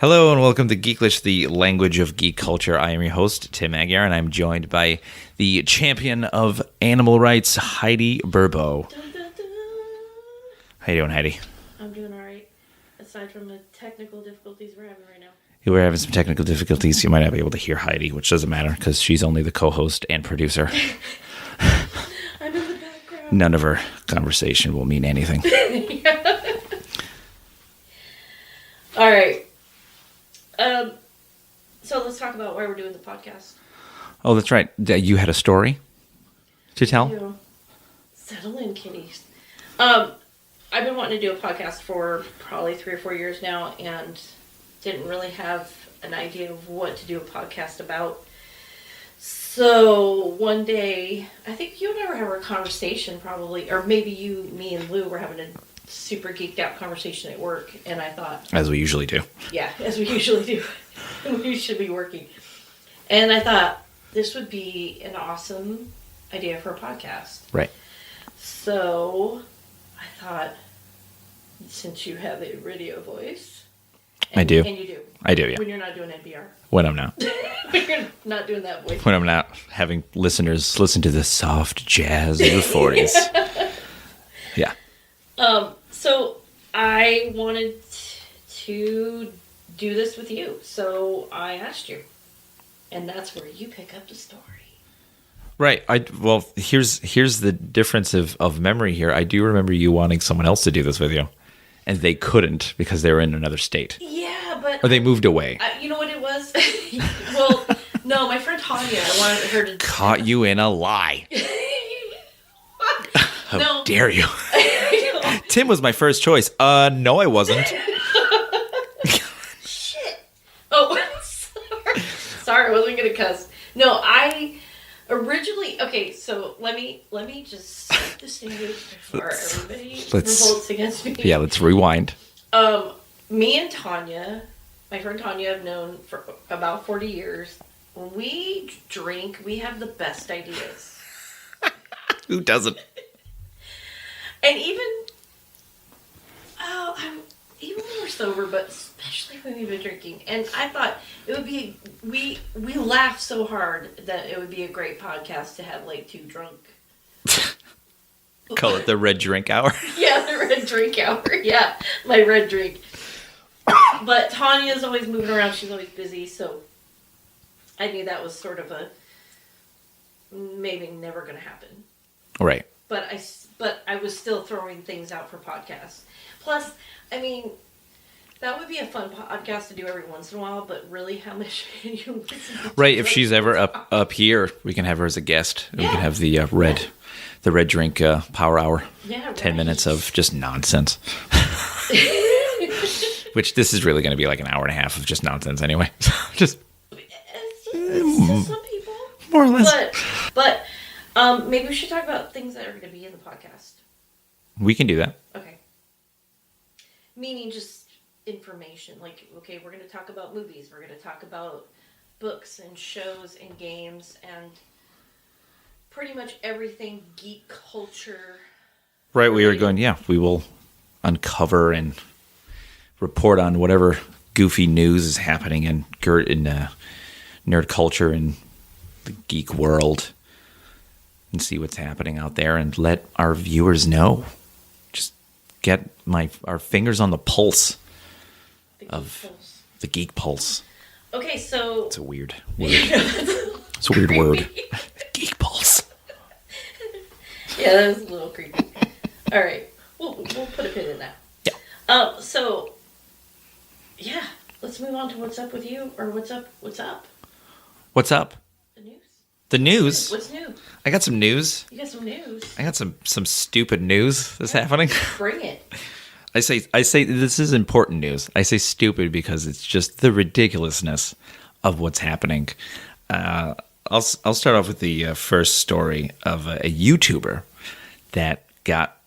Hello and welcome to Geek-lish, the language of geek culture. I am your host, Tim Aguirre, and I'm joined by the champion of animal rights, Heidi Burbo. Dun, dun, dun. How you doing, Heidi? I'm doing all right, aside from the technical difficulties we're having right now. We're having some technical difficulties. You might not be able to hear Heidi, which doesn't matter because she's only the co-host and producer. I'm in the background. None of her conversation will mean anything. All right. So let's talk about why we're doing the podcast. Oh, that's right. You had a story to tell? You know, settle in, kitties. I've been wanting to do a podcast for probably 3 or 4 years now and didn't really have an idea of what to do a podcast about. So one day, I think you and I were having a conversation probably, or maybe you, me, and Lou were having a super geeked out conversation at work, and I thought... As we usually do. Yeah, as we usually do. We should be working. And I thought this would be an awesome idea for a podcast. Right. So I thought, since you have a radio voice... I do. And you do. I do, yeah. When you're not doing NPR. When I'm not. When you're not doing that voice. When I'm not having listeners listen to the soft jazz of the 40s. Yeah. So I wanted to do this with you. So I asked you. And that's where you pick up the story. Right. Well, here's the difference of memory here. I do remember you wanting someone else to do this with you. And they couldn't because they were in another state. Yeah, but... Or they moved away. You know what it was? Well, no, my friend Tanya, I wanted her to... Caught you in a lie. How dare you? Tim was my first choice. No, I wasn't. Shit. Oh, sorry. Sorry, I wasn't going to cuss. No, I originally... Okay, so let me just set the stage before everybody revolts against me. Yeah, let's rewind. Me and Tanya, my friend Tanya, I've known for about 40 years. When we drink, we have the best ideas. Who doesn't? And even when we're sober, but especially when we've been drinking. And I thought it would be, we laugh so hard that it would be a great podcast to have like two drunk. Call it the red drink hour. Yeah, the red drink hour. Yeah, my red drink. But Tanya's always moving around. She's always busy. So I knew that was sort of a maybe never going to happen. Right. But I was still throwing things out for podcasts. Plus, I mean, that would be a fun podcast to do every once in a while, but really, how much can you listen to? Right, if she's ever up here, we can have her as a guest. Yeah. We can have the red drink power hour. Yeah, right. 10 minutes of just nonsense. Which this is really going to be like an hour and a half of just nonsense anyway. It's just some people. More or less. But maybe we should talk about things that are going to be in the podcast. We can do that. Okay. Meaning just information. Like, okay, we're going to talk about movies. We're going to talk about books and shows and games and pretty much everything geek culture. Right, we were going, we will uncover and report on whatever goofy news is happening in nerd culture and the geek world and see what's happening out there and let our viewers know. Just get our fingers on the pulse the geek pulse. Okay, so... It's a weird word. It's a weird word. Geek pulse. Yeah, that was a little creepy. All right, we'll put a pin in that. Yeah. So, yeah, let's move on to what's up with you, or what's up? What's up? What's up? The news. The news. What's new? I got some news. You got some news. I got some stupid news that's happening. Bring it. I say this is important news. I say stupid because it's just the ridiculousness of what's happening. I'll start off with the first story of a YouTuber that got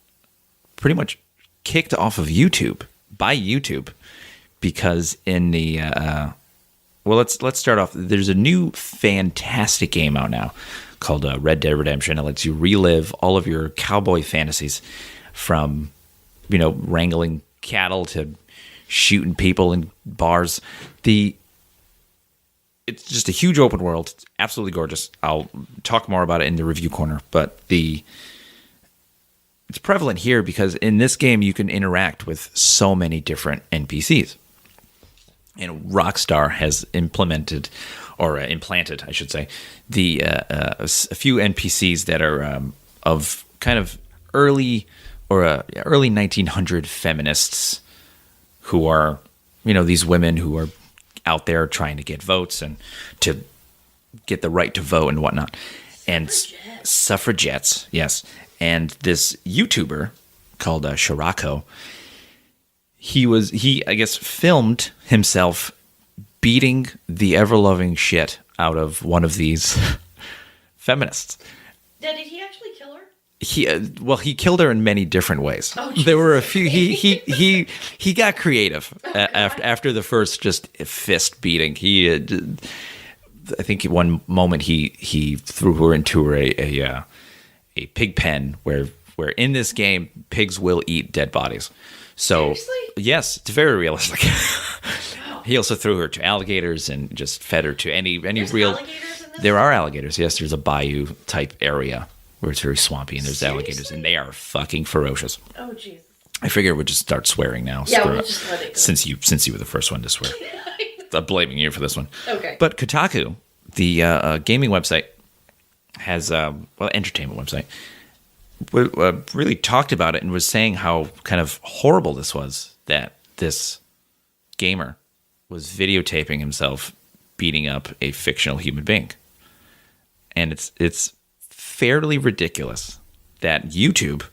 pretty much kicked off of YouTube by YouTube because in the let's start off. There's a new fantastic game out now called Red Dead Redemption. It lets you relive all of your cowboy fantasies from wrangling cattle to shooting people in bars. It's just a huge open world. It's absolutely gorgeous. I'll talk more about it in the review corner, but it's prevalent here because in this game you can interact with so many different NPCs. And Rockstar has implemented, I should say, a few NPCs that are of kind of early 1900 feminists who are, these women who are out there trying to get votes and to get the right to vote and whatnot. And suffragettes, yes. And this YouTuber called Shirako, he I guess filmed himself beating the ever-loving shit out of one of these feminists. Did he actually kill her? He killed her in many different ways. Oh, there were a few. He got creative after the first just fist beating. I think one moment he threw her into a pig pen where in this game pigs will eat dead bodies. So seriously? Yes, it's very realistic. He also threw her to alligators and just fed her to any There's real. alligators in this? There are alligators. Yes, there's a bayou type area where it's very swampy and there's Seriously? alligators and they are fucking ferocious. Oh, jeez. I figure we'll just start swearing now. Yeah, we'll just let it go. Since you were the first one to swear. I'm blaming you for this one. Okay. But Kotaku, the gaming website, has entertainment website, really talked about it and was saying how kind of horrible this was, that this gamer was videotaping himself beating up a fictional human being. And it's fairly ridiculous that YouTube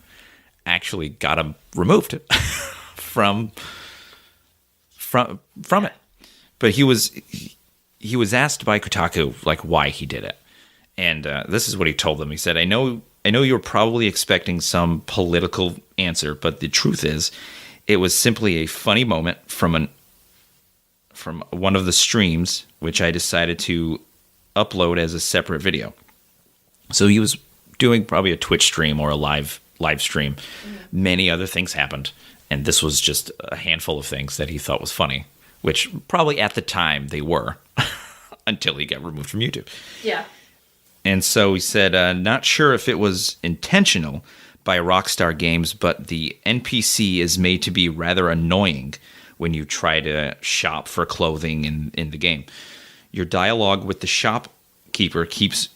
actually got him removed from it. But he was asked by Kotaku like why he did it. And this is what he told them. He said, I know you're probably expecting some political answer, but the truth is it was simply a funny moment from one of the streams, which I decided to upload as a separate video. So he was doing probably a Twitch stream or a live stream. Mm-hmm. Many other things happened, and this was just a handful of things that he thought was funny, which probably at the time they were, until he got removed from YouTube. Yeah. And so he said, not sure if it was intentional by Rockstar Games, but the NPC is made to be rather annoying when you try to shop for clothing in the game. Your dialogue with the shopkeeper keeps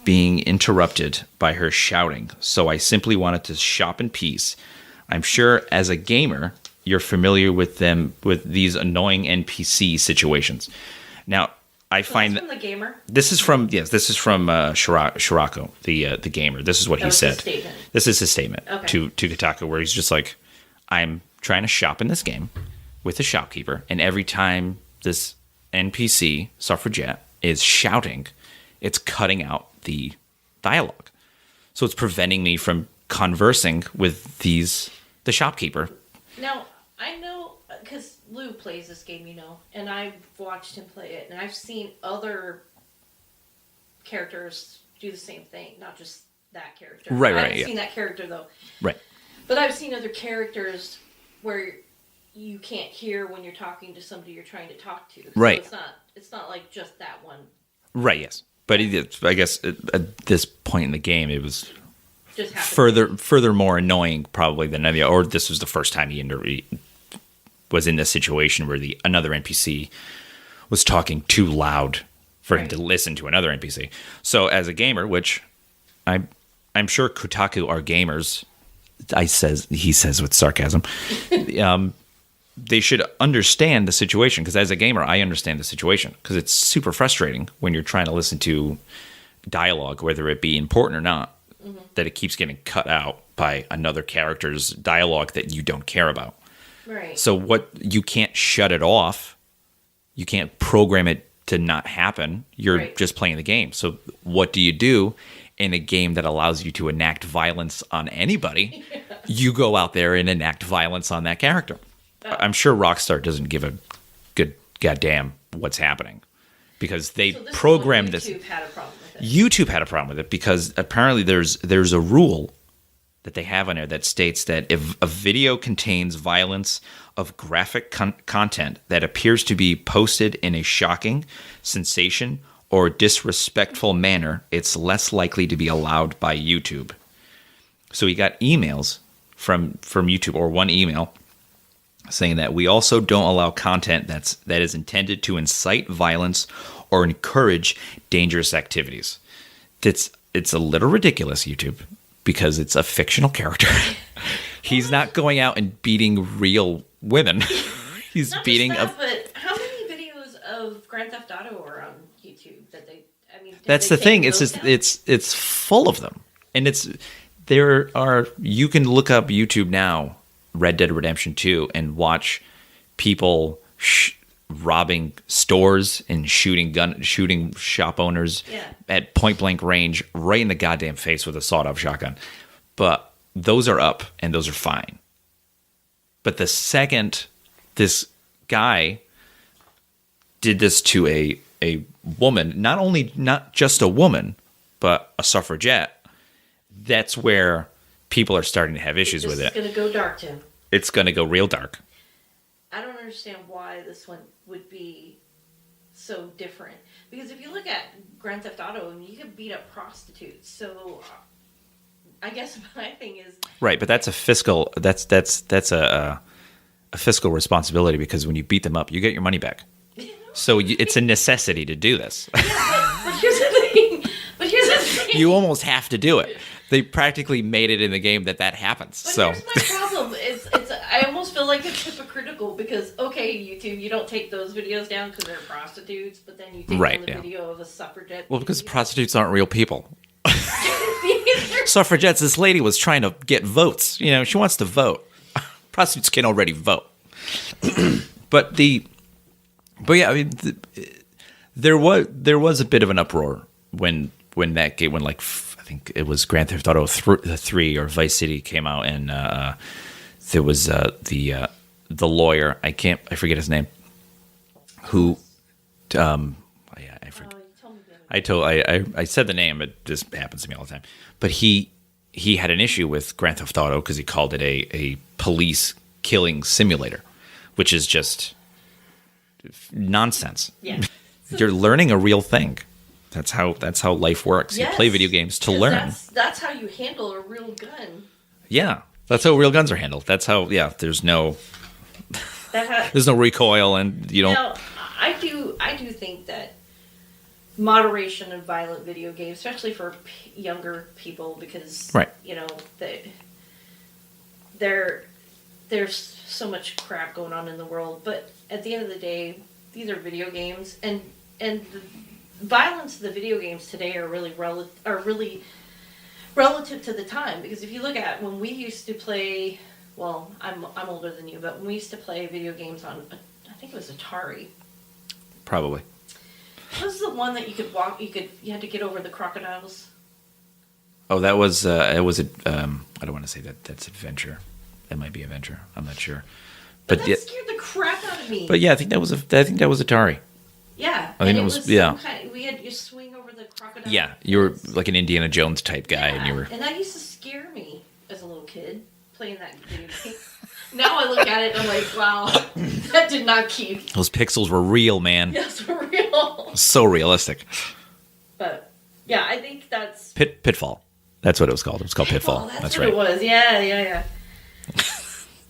being interrupted by her shouting, so I simply wanted to shop in peace. I'm sure as a gamer, you're familiar with these annoying NPC situations. Now, I find from the gamer. This is from Shirako, the gamer. This is what he said. This is his statement to Kotaku, where he's just like, I'm trying to shop in this game with the shopkeeper, and every time this NPC suffragette is shouting, it's cutting out the dialogue. So it's preventing me from conversing with the shopkeeper. Now, I know, because Lou plays this game, and I've watched him play it, and I've seen other characters do the same thing, not just that character. Right, I haven't yeah. seen that character, though. Right. But I've seen other characters where you can't hear when you're talking to somebody you're trying to talk to. So right. It's not like just that one. Right, yes. But I guess at this point in the game, it was just further more annoying probably than any, or this was the first time he was in this situation where another NPC was talking too loud for him to listen to another NPC. So as a gamer, which I'm sure Kotaku are gamers, he says with sarcasm, they should understand the situation, because as a gamer, I understand the situation, because it's super frustrating when you're trying to listen to dialogue, whether it be important or not, that it keeps getting cut out by another character's dialogue that you don't care about. Right. So you can't shut it off. You can't program it to not happen. You're just playing the game. So what do you do in a game that allows you to enact violence on anybody? Yeah. You go out there and enact violence on that character. I'm sure Rockstar doesn't give a good goddamn what's happening, because they programmed this. YouTube had a problem with it. YouTube had a problem with it because apparently there's a rule that they have on there that states that if a video contains violence of graphic content that appears to be posted in a shocking, sensation, or disrespectful manner, it's less likely to be allowed by YouTube. So he got emails from YouTube, or one email, saying that we also don't allow content that is intended to incite violence or encourage dangerous activities. It's a little ridiculous, YouTube, because it's a fictional character. He's not going out and beating real women. He's Not beating just that, but how many videos of Grand Theft Auto are on YouTube that they? I mean, That's the thing. It's full of them, and you can look up YouTube now, Red Dead Redemption 2, and watch people robbing stores and shooting shop owners at point blank range right in the goddamn face with a sawed-off shotgun. But those are up and those are fine. But the second this guy did this to a woman, not just a woman, but a suffragette, that's where people are starting to have issues with it. It's going to go dark, Tim. It's going to go real dark. I don't understand why this one would be so different. Because if you look at Grand Theft Auto, I mean, you can beat up prostitutes. So I guess my thing is right, but that's a fiscal a fiscal responsibility, because when you beat them up, you get your money back. So it's a necessity to do this. Yeah, but here's the thing. You almost have to do it. They practically made it in the game that happens. But so here's my problem. I almost feel like it's hypocritical because, okay, YouTube, you don't take those videos down because they're prostitutes, but then you take down the video of a suffragette. Well, because prostitutes aren't real people. Suffragettes, this lady was trying to get votes. You know, she wants to vote. Prostitutes can already vote. But yeah, I mean, there was a bit of an uproar when that game, I think it was Grand Theft Auto 3 or Vice City came out, and there was the lawyer, I forget his name, who I forget. I said the name, it just happens to me all the time. But he had an issue with Grand Theft Auto because he called it a police killing simulator, which is just nonsense. Yeah. You're learning a real thing. That's how life works. Yes, you play video games to learn. That's how you handle a real gun. Yeah, that's how real guns are handled. That's how. Yeah, there's no recoil, and you don't. Now, I do think that moderation of violent video games, especially for younger people, because you know there's so much crap going on in the world. But at the end of the day, these are video games, and the violence of the video games today are really relative to the time. Because if you look at when we used to play, well, I'm older than you, but when we used to play video games on, I think it was Atari. Probably. What was the one that you could walk? You had to get over the crocodiles. Oh, that was I don't want to say that's Adventure. That might be Adventure. I'm not sure. But that scared the crap out of me. But yeah, I think that was Atari. Yeah, I think it was yeah. We had you swing over the crocodile. Yeah, you were like an Indiana Jones type guy, and you were. And that used to scare me as a little kid playing that video game. Now I look at it and I'm like, wow, that did not keep. Those pixels were real, man. Yes, for real. So realistic. But yeah, I think that's Pitfall. That's what it was called. It was called Pitfall. That's right. It was. Yeah.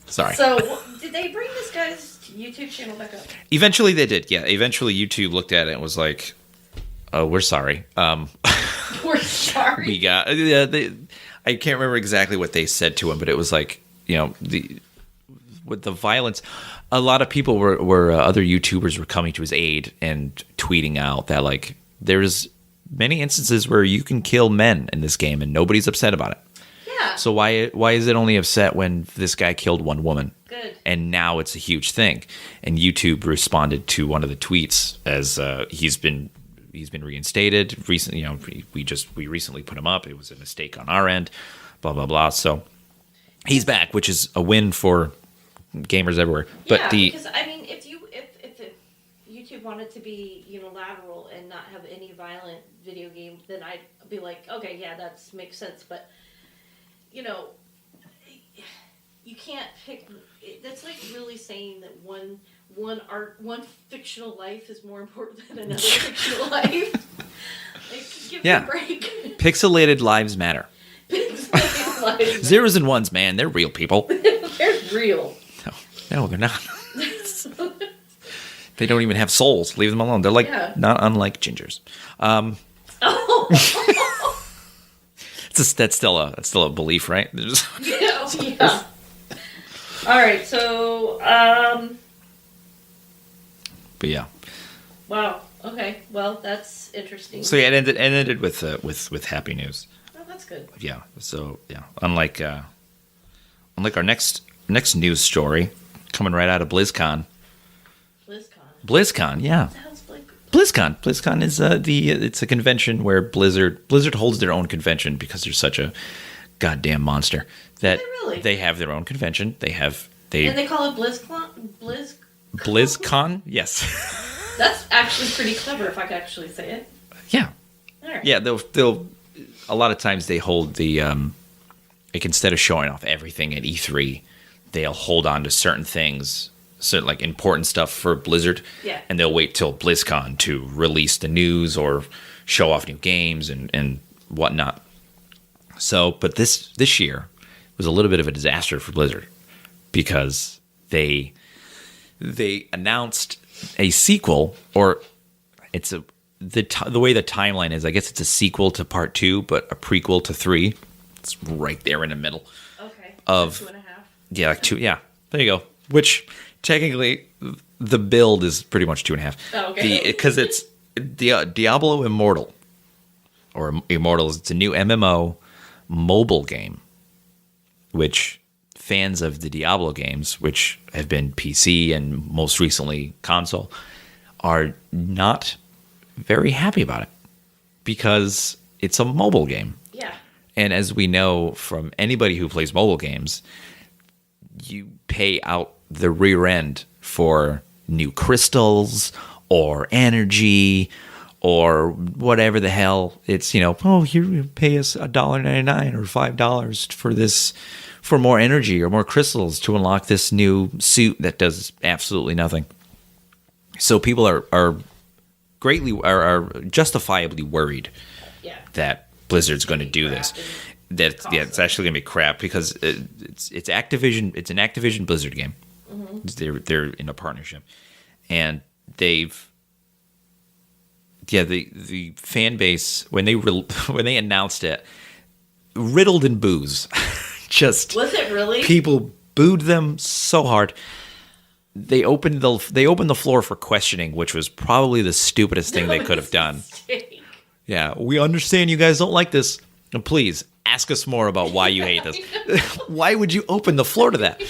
Sorry. So, did they bring this guy's YouTube channel back up? Eventually they did, yeah. Eventually YouTube looked at it and was like, oh, we're sorry. We're sorry? We got... I can't remember exactly what they said to him, but it was like, you know, with the violence, a lot of people were other YouTubers were coming to his aid and tweeting out that, like, there's many instances where you can kill men in this game and nobody's upset about it. Yeah. So why is it only upset when this guy killed one woman? Good. And now it's a huge thing. And YouTube responded to one of the tweets as he's been reinstated recently. You know, we recently put him up. It was a mistake on our end. Blah blah blah. So he's back, which is a win for gamers everywhere. But because I mean, if YouTube wanted to be unilateral and not have any violent video game, then I'd be like, okay, yeah, that makes sense. But you can't pick. That's like really saying that one fictional life is more important than another fictional life. Like, give me a break. Pixelated lives matter. Pixelated lives. Zeros and ones, man. They're real people. They're real. No, they're not. They don't even have souls. Leave them alone. They're like not unlike gingers. That's still a belief, right? Yeah. All right, so but yeah. Wow. Okay. Well, that's interesting. So yeah, it ended with happy news. Oh, that's good. Yeah. So yeah, unlike our next news story coming right out of BlizzCon. BlizzCon, yeah. Sounds like BlizzCon is it's a convention where Blizzard holds their own convention because they're such a goddamn monster that they have their own convention. And they call it BlizzCon. BlizzCon, yes. That's actually pretty clever if I could actually say it. Yeah. All right. Yeah, they'll a lot of times they hold the like instead of showing off everything at E3, they'll hold on to certain things. So like important stuff for Blizzard, and they'll wait till BlizzCon to release the news or show off new games and whatnot. So, but this year was a little bit of a disaster for Blizzard because they announced a sequel, or it's the way the timeline is. I guess it's a sequel to Part 2, but a prequel to 3. It's right there in the middle. Okay. Of 2.5. Yeah, like 2. Yeah, there you go. Which technically, the build is pretty much 2.5. Oh, okay. Because it's Diablo Immortal, or Immortals. It's a new MMO mobile game, which fans of the Diablo games, which have been PC and most recently console, are not very happy about it because it's a mobile game. Yeah. And as we know from anybody who plays mobile games, you pay out the rear end for new crystals or energy or whatever the hell. It's, here you pay us $1.99 or $5 for this, for more energy or more crystals to unlock this new suit that does absolutely nothing. So people are justifiably worried that Blizzard's going to do this. It's actually going to be crap because it's Activision. It's an Activision Blizzard game. Mm-hmm. They're in a partnership, and the fan base when they announced it, riddled in boos. Just was it really? People booed them so hard. They opened the floor for questioning, which was probably the stupidest thing they could have done. Yeah, we understand you guys don't like this. Please ask us more about why you hate this. Why would you open the floor to that?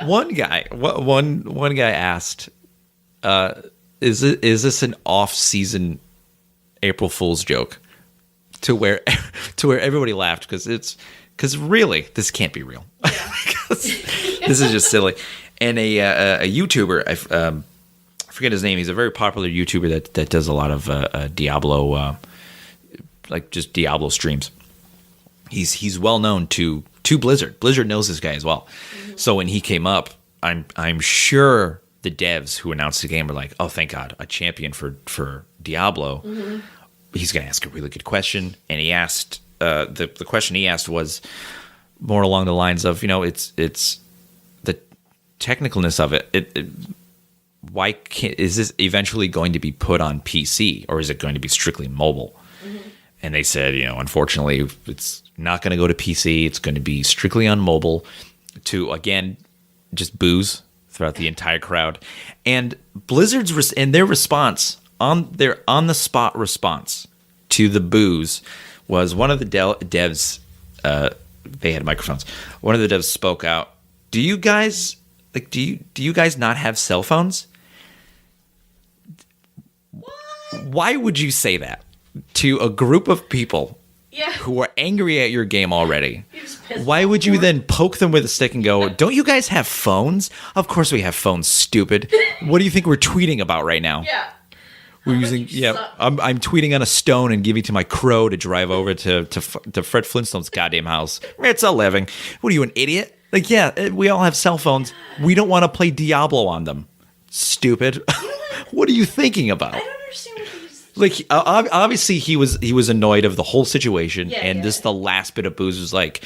One guy asked, "Is this an off-season April Fool's joke?" To where everybody laughed because really this can't be real. Yeah. This is just silly. And a YouTuber, I forget his name. He's a very popular YouTuber that does a lot of Diablo, like just Diablo streams. He's well known to Blizzard. Blizzard knows this guy as well. Mm-hmm. So when he came up, I'm sure the devs who announced the game were like, "Oh, thank God, a champion for Diablo." Mm-hmm. He's going to ask a really good question, and he asked the question he asked was more along the lines of, it's the technicalness of it. Why is this eventually going to be put on PC, or is it going to be strictly mobile? Mm-hmm. And they said, unfortunately, it's not going to go to PC. It's going to be strictly on mobile. To again, just boos throughout the entire crowd. And Blizzard's their response on the spot response to the boos was one of the devs. They had microphones. One of the devs spoke out. Do you guys not have cell phones? What? Why would you say that to a group of people who are angry at your game already? Why would you then poke them with a stick and go, "Don't you guys have phones?" Of course we have phones, stupid. What do you think we're tweeting about right now? Yeah. We're using I'm tweeting on a stone and giving to my crow to drive over to Fred Flintstone's goddamn house. It's a living. What are you, an idiot? Like, yeah, we all have cell phones. We don't want to play Diablo on them. Stupid. What are you thinking about? I don't understand what these. Like, obviously he was annoyed of the whole situation, Yeah, and yeah. this the last bit of booze was like,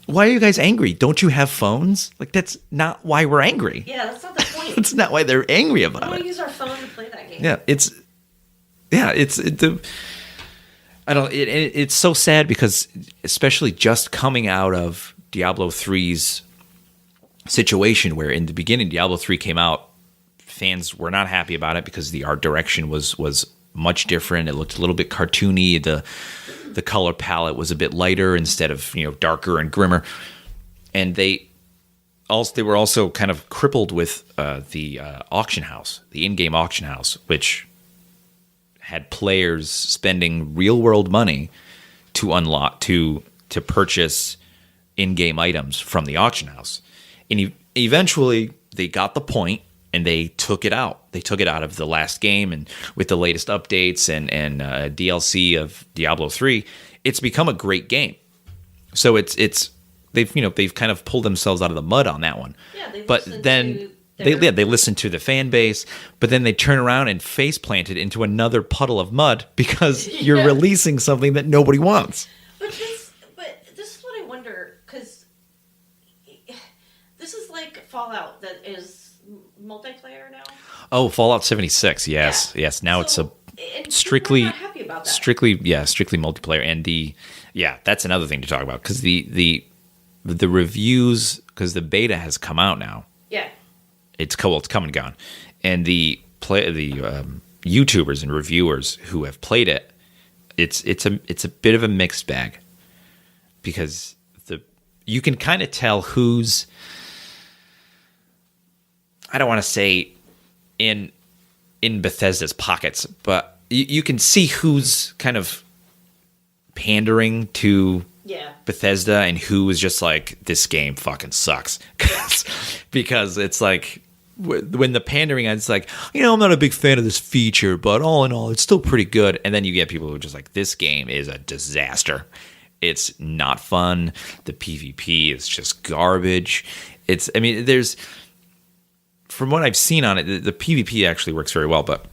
why are you guys angry? Don't you have phones? Like, that's not why we're angry. Yeah, that's not the point. That's not why they're angry I about want it. to use our phone to play that game. It's so sad because especially just coming out of Diablo 3's situation where in the beginning Diablo 3 came out, fans were not happy about it because the art direction was much different. It looked a little bit cartoony. The color palette was a bit lighter instead of, darker and grimmer. And they were also kind of crippled with the auction house, the in-game auction house, which had players spending real-world money to unlock to purchase in-game items from the auction house. And eventually, they got the point, and they took it out. They took it out of the last game, and with the latest updates and DLC of Diablo 3, it's become a great game. So they've kind of pulled themselves out of the mud on that one. Yeah, they've but listened then to they listened to the fan base, but then they turn around and face planted into another puddle of mud because you're Yeah. releasing something that nobody wants. But this is what I wonder, because this is like Fallout that is multiplayer now. Oh, Fallout 76. Yes, Yeah. yes. Now So, it's and people strictly are not happy about that. strictly multiplayer, and that's another thing to talk about because the reviews, because the beta has come out now. Yeah. It's cool. It's come and gone, and the YouTubers and reviewers who have played it, it's a bit of a mixed bag because you can kind of tell who's, I don't want to say in Bethesda's pockets, but you can see who's kind of pandering to Yeah. Bethesda and who is just like, this game fucking sucks. Because it's like, when the pandering, it's like, I'm not a big fan of this feature, but all in all, it's still pretty good. And then you get people who are just like, this game is a disaster. It's not fun. The PvP is just garbage. There's, from what I've seen on it, the PvP actually works very well, but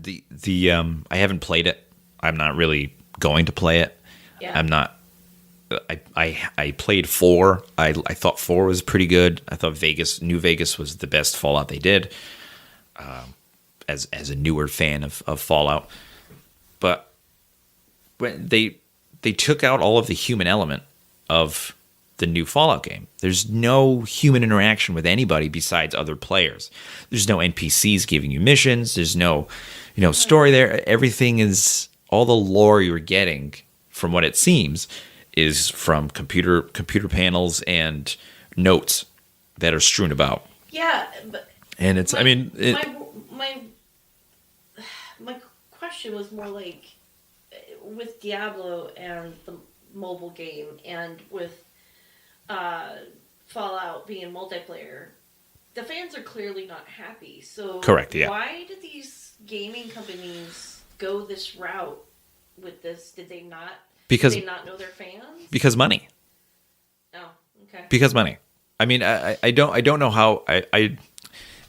I haven't played it. I'm not really going to play it. Yeah. I'm not. I played 4. I thought 4 was pretty good. I thought New Vegas was the best Fallout they did. As a newer fan of Fallout, but when they took out all of the human element of the new Fallout game. There's no human interaction with anybody besides other players. There's no NPCs giving you missions. There's no, story there. Everything is, all the lore you're getting, from what it seems, is from computer panels and notes that are strewn about. Yeah, but And it's, my question was more like, with Diablo and the mobile game, and with Fallout being multiplayer, the fans are clearly not happy. So Correct, yeah. Why did these gaming companies go this route with this? Did they not know their fans? Because money. Oh, okay. Because money. I don't know how.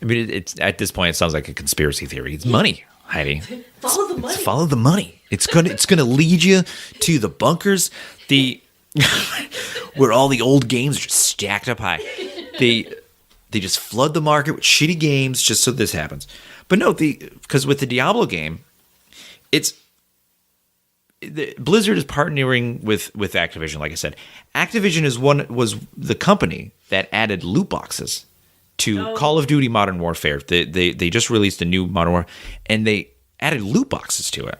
It's at this point it sounds like a conspiracy theory. It's money, Heidi. Follow the money. Follow the money. It's gonna lead you to the bunkers, where all the old games are just stacked up high. They just flood the market with shitty games just so this happens. But no, because with the Diablo game, Blizzard is partnering with Activision. Like I said, Activision was the company that added loot boxes to Call of Duty Modern Warfare. They just released a new Modern Warfare, and they added loot boxes to it,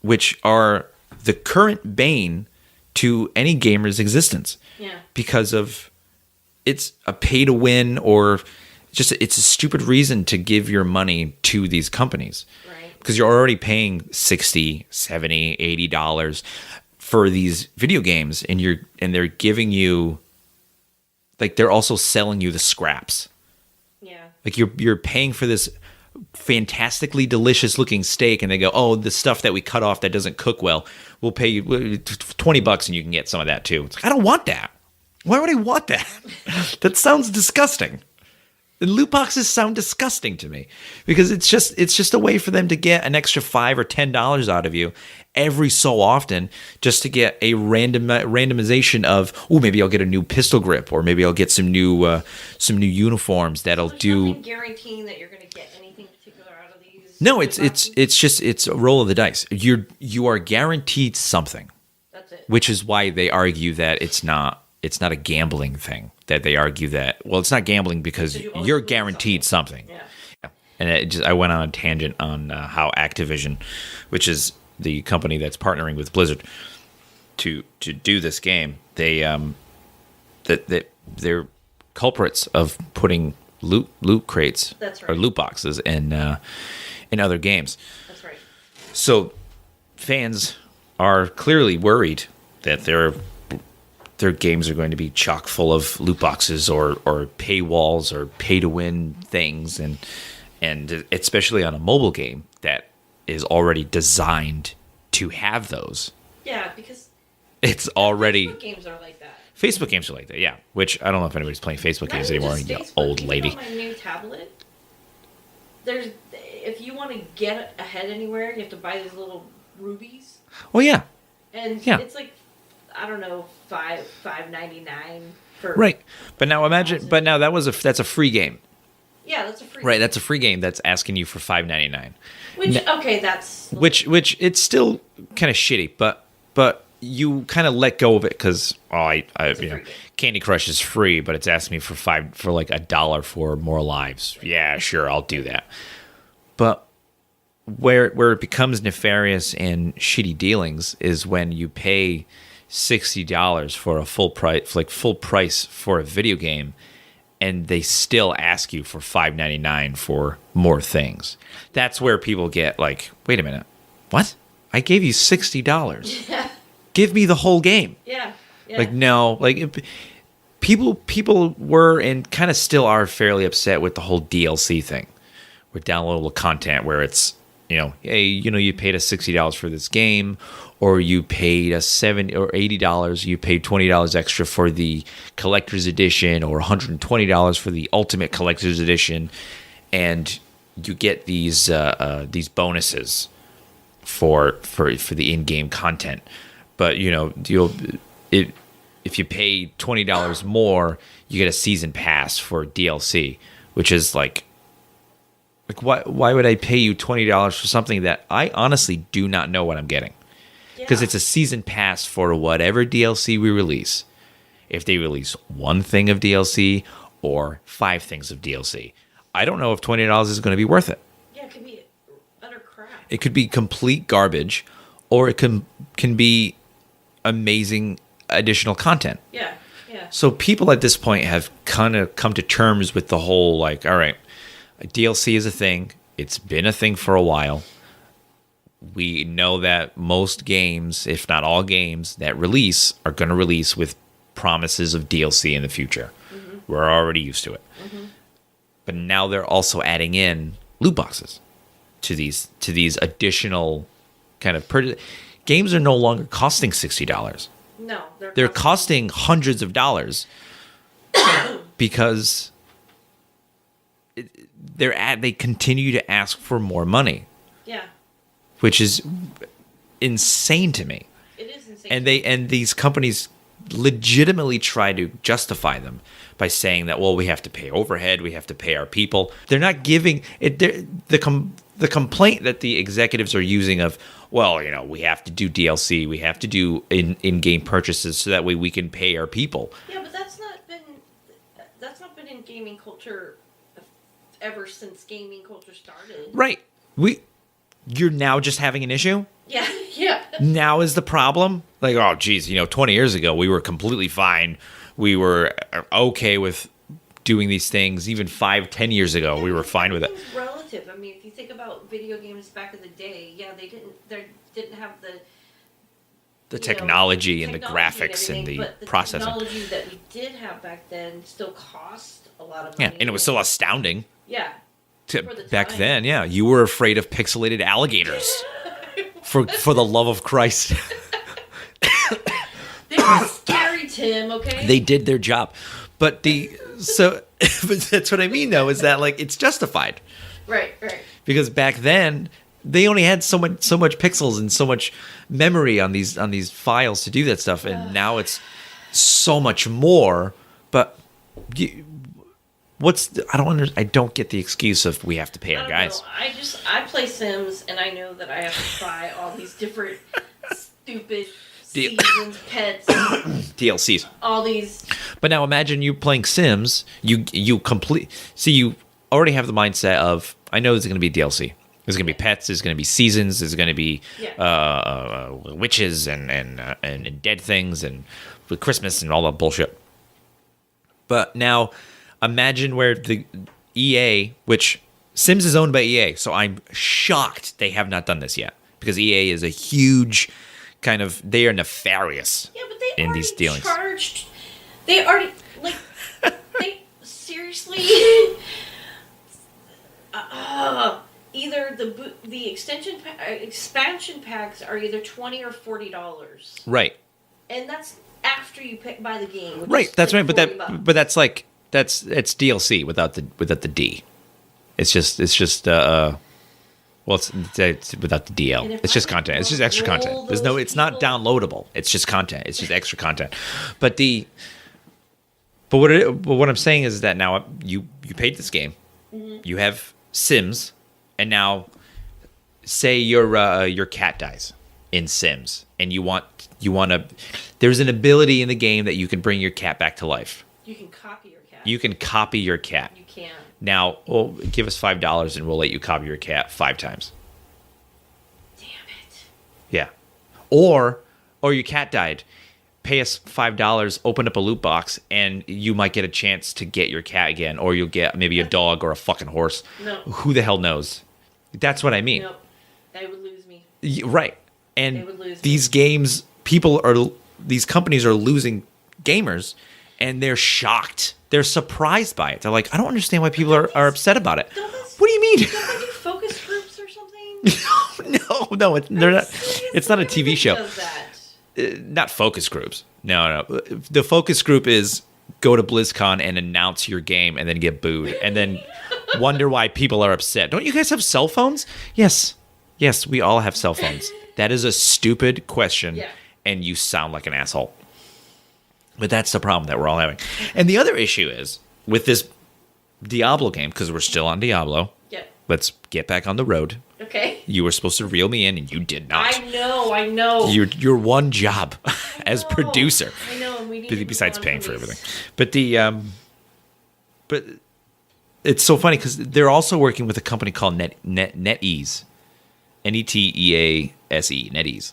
which are the current bane to any gamer's existence. Yeah. Because of, it's a pay to win, or it's a stupid reason to give your money to these companies. Right. Because you're already paying $60, $70, $80 for these video games, and they're giving you, like, they're also selling you the scraps. Yeah. Like, you're paying for this fantastically delicious looking steak, and they go, oh, the stuff that we cut off that doesn't cook well, we'll pay you $20 and you can get some of that too. It's like, I don't want that. Why would I want that? That sounds disgusting. And loot boxes sound disgusting to me because it's just a way for them to get an extra $5 or $10 out of you every so often, just to get a randomization of, oh, maybe I'll get a new pistol grip, or maybe I'll get some new uniforms that'll There's do. nothing guaranteeing that you're going to get anything particular out of these. No, it's a roll of the dice. You are guaranteed something. That's it. Which is why they argue that it's not a gambling thing. That they argue that, well, it's not gambling because you're guaranteed something. Yeah. And I went on a tangent on how Activision, which is the company that's partnering with Blizzard to do this game, they're culprits of putting loot crates or loot boxes in other games. That's right. So fans are clearly worried that their games are going to be chock full of loot boxes or paywalls or pay to win things, and especially on a mobile game that is already designed to have those. Yeah, because it's already Facebook games are like that. Facebook games are like that, yeah. Which I don't know if anybody's playing Facebook games anymore. You old lady. On my new tablet, if you want to get ahead anywhere, you have to buy these little rubies. Oh yeah. And yeah. It's like, I don't know, $5.99 for right. But now imagine. But now that's a free game. Yeah, that's a free. Right, that's a free game that's asking you for $5.99. Which it's still kind of shitty, but you kind of let go of it because Candy Crush is free, but it's asking me for like $1 for more lives. Yeah, sure, I'll do that. But where it becomes nefarious and shitty dealings is when you pay $60 for a full price for a video game, and they still ask you for $5.99 for more things. That's where people get like, wait a minute, what? I gave you $60. Yeah. Give me the whole game. Yeah. Like, no, like people were and kind of still are fairly upset with the whole DLC thing, with downloadable content where it's, hey, you paid us $60 for this game, or you paid us $70 or $80, you paid $20 extra for the collector's edition, or $120 for the ultimate collector's edition, and you get these bonuses for the in-game content. But if you pay $20 more, you get a season pass for DLC, which is like why would I pay you $20 for something that I honestly do not know what I'm getting? Because it's a season pass for whatever DLC we release. If they release one thing of DLC or 5 things of DLC, I don't know if $20 is going to be worth it. Yeah, it could be utter crap. It could be complete garbage, or it can be amazing additional content. Yeah, yeah. So people at this point have kind of come to terms with the whole, like, all right, DLC is a thing. It's been a thing for a while. We know that most games, if not all games that release, are going to release with promises of DLC in the future. Mm-hmm. We're already used to it. Mm-hmm. But now they're also adding in loot boxes to these additional kind of games are no longer costing $60. No, they're costing hundreds of dollars because they continue to ask for more money. Yeah. Which is insane to me. It is insane. And these companies legitimately try to justify them by saying that, well, we have to pay overhead, we have to pay our people. They're not giving it. The complaint that the executives are using of, well, we have to do DLC, we have to do in-game purchases so that way we can pay our people. Yeah, but that's not been in gaming culture ever since gaming culture started. Right. You're now just having an issue? Yeah, yeah. Now is the problem? Like, oh, geez, 20 years ago, we were completely fine. We were okay with doing these things. Even 5-10 years ago, we were fine with it. It's relative. I mean, if you think about video games back in the day, yeah, they didn't have the technology and the graphics and the processing. The technology that we did have back then still cost a lot of money. Yeah, and it was still astounding. Yeah. Back then, yeah, you were afraid of pixelated alligators. for the love of Christ. They were scary Tim, okay? They did their job. But but that's what I mean, though, is that, like, it's justified. Right. Because back then, they only had so much pixels and so much memory on these files to do that stuff, and now it's so much more. But I don't get the excuse of we have to pay our guys. I play Sims, and I know that I have to buy all these different stupid seasons, pets, DLCs, all these. But now imagine you playing Sims. You already have the mindset of, I know there's going to be DLC. There's going to be pets. There's going to be seasons. There's going to be witches and dead things and Christmas and all that bullshit. But now, imagine where the EA, which Sims is owned by EA, so I'm shocked they have not done this yet, because EA is a huge kind of, they are nefarious in these dealings. They already, like, they seriously, either the expansion packs are either $20 or $40. Right. And that's after you buy the game. Right, that's right, but that's like, it's DLC without the D. It's just it's without the DL. It's just content. It's just extra content. It's not downloadable. It's just content. It's just extra content. But what I'm saying is that now you paid this game. Mm-hmm. You have Sims, and now say your cat dies in Sims, and you want to. There's an ability in the game that you can bring your cat back to life. You can copy your cat. You can copy your cat. You can. Now, well, give us $5 and we'll let you copy your cat 5 times. Damn it. Yeah. Or your cat died. Pay us $5, open up a loot box, and you might get a chance to get your cat again, or you'll get maybe a dog or a fucking horse. No. Who the hell knows? That's what I mean. Nope. They would lose me. Right. And these games, these companies are losing gamers, and they're shocked. They're surprised by it. They're like, I don't understand why people are upset about it. What do you mean? Don't they do focus groups or something? No, they're not. It's not a TV show. Does that? Not focus groups. No. The focus group is go to BlizzCon and announce your game and then get booed and then wonder why people are upset. Don't you guys have cell phones? Yes, we all have cell phones. That is a stupid question, and you sound like an asshole. But that's the problem that we're all having. And the other issue is with this Diablo game, because we're still on Diablo. Yep. Let's get back on the road. Okay. You were supposed to reel me in, and you did not. I know. Your one job as producer. I know. And we need besides paying for everything. But but it's so funny because they're also working with a company called NetEase, NETEASE, NetEase,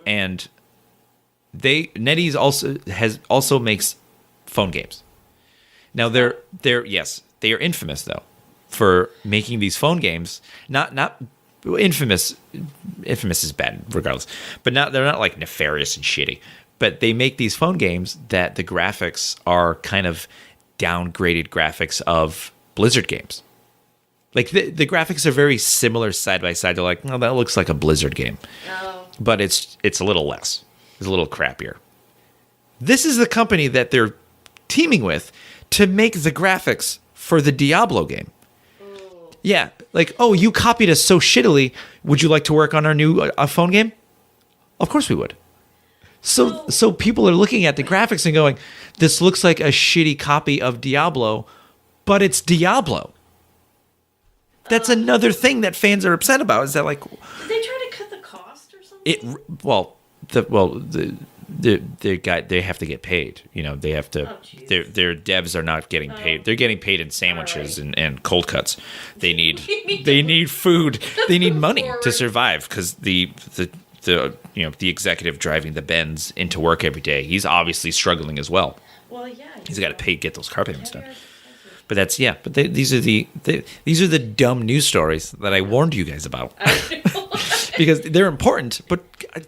and NetEase also makes phone games. Now they are infamous though for making these phone games. Not infamous. Infamous is bad regardless, but they're not like nefarious and shitty. But they make these phone games that the graphics are kind of downgraded graphics of Blizzard games. Like the graphics are very similar side by side. They're like, no, that looks like a Blizzard game, but it's a little less. It's a little crappier. This is the company that they're teaming with to make the graphics for the Diablo game. Ooh. Yeah, like, oh, you copied us so shittily. Would you like to work on our new phone game? Of course we would. So people are looking at the graphics and going, this looks like a shitty copy of Diablo, but it's Diablo. That's another thing that fans are upset about. Is that like? Did they try to cut the cost or something? They have to get paid. You know, they have to. Their devs are not getting paid. They're getting paid in sandwiches and cold cuts. They need food. They need money to survive because the executive driving the Benz into work every day, he's obviously struggling as well. Well, yeah. He's got to get those car payments done. But these are the dumb news stories that I warned you guys about. Because they're important, but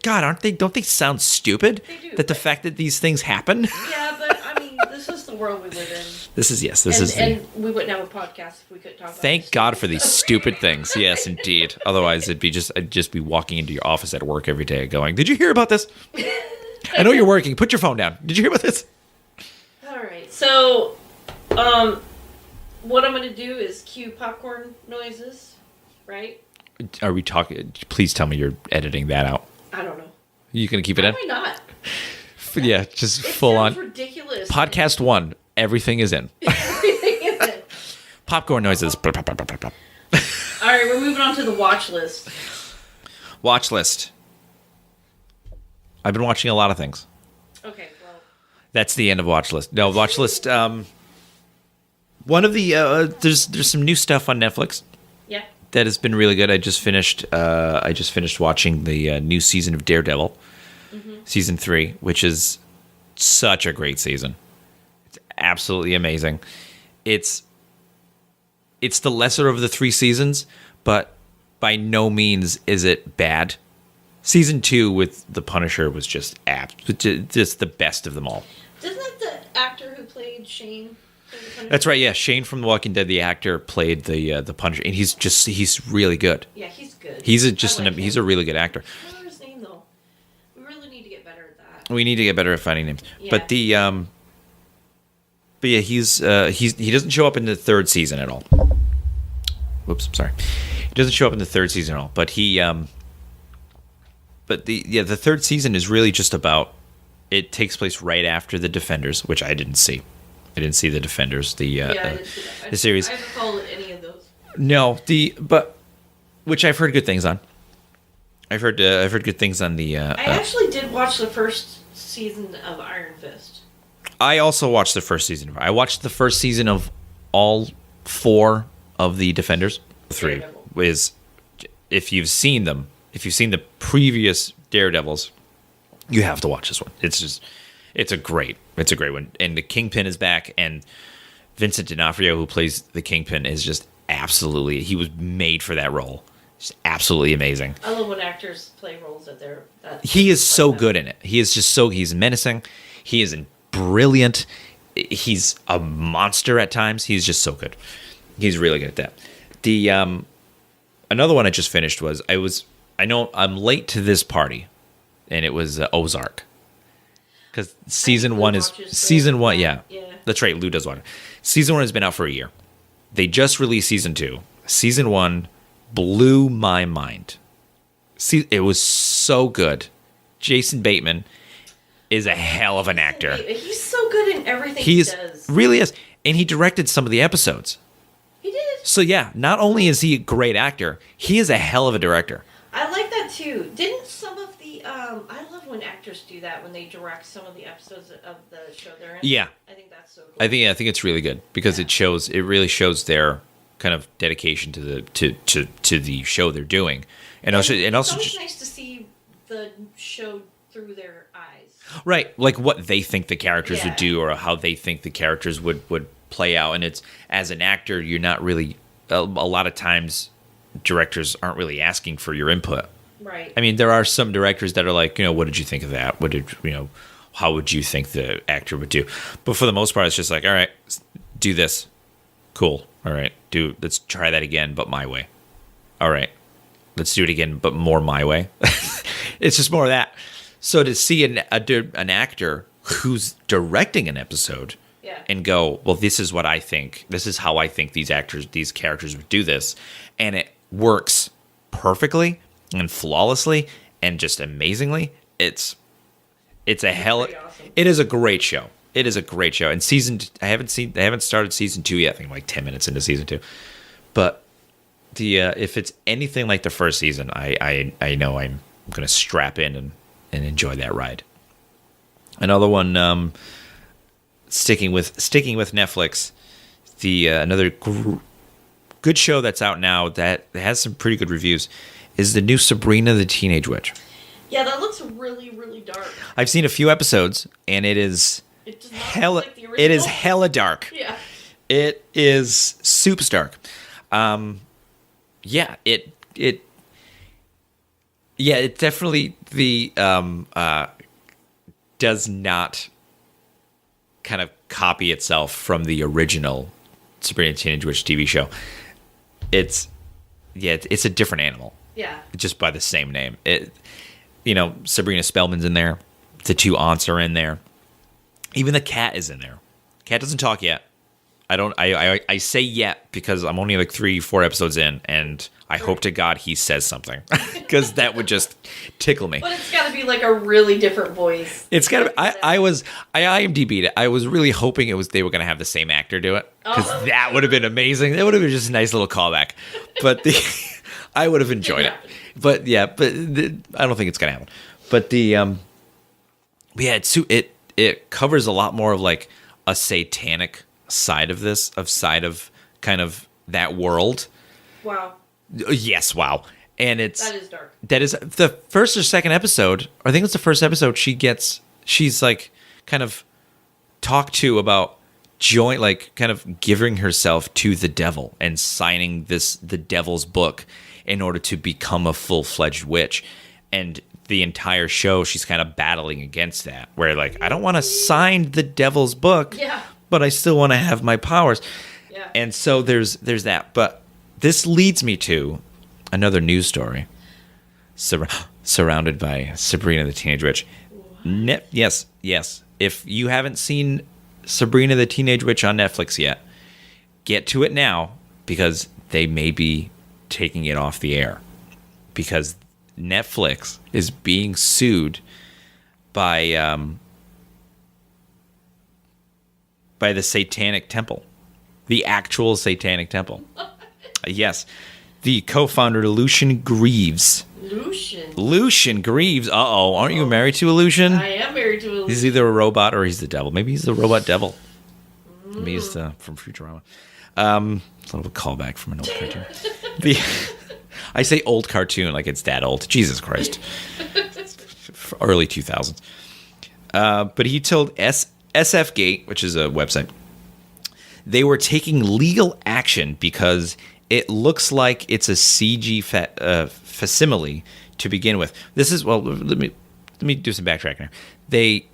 God, don't they sound stupid? They do. That the fact that these things happen? Yeah, but I mean, this is the world we live in. And we wouldn't have a podcast if we couldn't talk about it. Thank God for these stupid things. Yes, indeed. Otherwise, I'd just be walking into your office at work every day going, "Did you hear about this? I know you're working. Put your phone down. Did you hear about this? All right. So, what I'm going to do is cue popcorn noises, right? Are we talking? Please tell me you're editing that out. I don't know. You gonna keep it in? Why not? Yeah, just It full on. sounds ridiculous. Podcast 1. Everything is in. Everything is in. Popcorn noises. All right, we're moving on to the watch list. Watch list. I've been watching a lot of things. Okay, well. That's the end of watch list. No, watch list. One of the there's some new stuff on Netflix Yeah. that has been really good. I just finished watching the new season of Daredevil, season 3, which is such a great season. It's absolutely amazing. It's the lesser of the 3 seasons, but by no means is it bad. Season 2 with the Punisher was just the best of them all. Isn't that the actor who played Shane? That's right. Yeah, Shane from The Walking Dead, the actor, played the Punisher, and he's really good. Yeah, he's good. He's I a really good actor. I don't remember his name though. We really need to get better at that. We need to get better at finding names. Yeah. But yeah, he doesn't show up in the 3rd season at all. Whoops, sorry. He doesn't show up in the 3rd season at all. But the 3rd season is really just about. It takes place right after the Defenders, which I didn't see. I didn't see the Defenders, I didn't see that. the series. I haven't followed any of those. No, which I've heard good things on. I've heard good things on the. I actually did watch the first season of Iron Fist. I also watched the first season. I watched the first season of all 4 of the Defenders. 3 Daredevil. is, if you've seen them, if you've seen the previous Daredevils, you have to watch this one. It's a great one. And the Kingpin is back, and Vincent D'Onofrio, who plays the Kingpin, is just absolutely, he was made for that role. Just absolutely amazing. I love when actors play roles that they're. He is so good in it. He's menacing. He is brilliant. He's a monster at times. He's just so good. He's really good at that. The another one I just finished was I know I'm late to this party, and it was Ozark. Because season 1 is yeah. That's right. Lou does watch it. Season 1 has been out for a year. They just released season 2. Season 1 blew my mind. It was so good. Jason Bateman is a hell of an actor. He's so good in everything he does. Really is. And he directed some of the episodes. He did. So yeah, not only is he a great actor, he is a hell of a director. I like that too. Didn't some of the I love when actors do that when they direct some of the episodes of the show they're in. Yeah. I think that's so cool. I think it's really good because it really shows their kind of dedication to the show they're doing. And also it's always nice to see the show through their eyes. Right, like what they think the characters would do or how they think the characters would play out. And it's, as an actor, you're not really, a lot of times directors aren't really asking for your input. Right. I mean, there are some directors that are like, what did you think of that? How would you think the actor would do? But for the most part, it's just like, all right, do this. Cool. All right, let's try that again, but my way. All right, let's do it again, but more my way. It's just more of that. So to see an actor who's directing an episode and go, well, this is what I think. This is how I think these characters would do this. And it works perfectly and flawlessly and just amazingly. It's a hell. Awesome. It is a great show. It is a great show. And I haven't started season 2 yet. I think I'm like 10 minutes into season 2. But if it's anything like the first season, I know I'm going to strap in and enjoy that ride. Another one, sticking with Netflix, another good show that's out now that has some pretty good reviews is the new Sabrina the Teenage Witch. Yeah, that looks really, really dark. I've seen a few episodes, and it is hella. Like the original. It is hella dark. Yeah. It is super dark. Yeah, it definitely does not kind of copy itself from the original Sabrina the Teenage Witch TV show. It's a different animal. Yeah. Just by the same name. Sabrina Spellman's in there. The two aunts are in there. Even the cat is in there. Cat doesn't talk yet. I say yet because I'm only like 3-4 episodes in, and I hope to God he says something, because that would just tickle me. But it's got to be like a really different voice. It's got to. I IMDb'd it. I was really hoping they were going to have the same actor do it, because that would have been amazing. That would have been just a nice little callback. But I would have enjoyed it. But yeah, I don't think it's going to happen. But it covers a lot more of like a satanic side of kind of that world. Wow. Yes, wow. And that is dark. That is the first or second episode. Or I think it's the first episode. She's like kind of talked to about kind of giving herself to the devil and signing the devil's book in order to become a full-fledged witch. And the entire show, she's kind of battling against that, where like, I don't want to sign the devil's book, but I still want to have my powers. Yeah. And so there's that. But this leads me to another news story surrounded by Sabrina the Teenage Witch. Yes. If you haven't seen Sabrina the Teenage Witch on Netflix yet, get to it now, because they may be taking it off the air, because Netflix is being sued by the Satanic Temple, the actual Satanic Temple. Yes, the co-founder Lucian Greaves. Lucian Greaves. Aren't you married to Lucian? I am married to Lucian. He's either a robot or he's the devil. Maybe he's the robot devil. Maybe he's from Futurama. It's a little callback from an old cartoon. I say old cartoon like it's that old. Jesus Christ. Early 2000s. But he told SF Gate, which is a website, they were taking legal action because it looks like it's a CG facsimile to begin with. This is, well, let me do some backtracking here. They,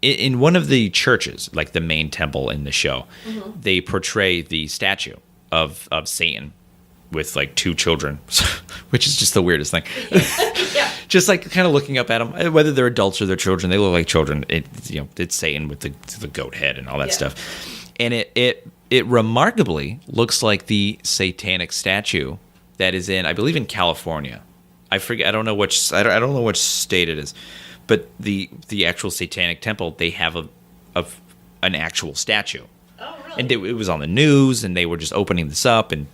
in one of the churches, like the main temple in the show, they portray the statue of Satan with like two children, which is just the weirdest thing. Yeah. Just like kind of looking up at them, whether they're adults or they're children, they look like children. It's Satan with the goat head and all that stuff. And it remarkably looks like the satanic statue that is in, I believe, in California. I forget. I don't know which state it is, but the actual Satanic Temple, they have an actual statue. Oh, really? And it was on the news, and they were just opening this up and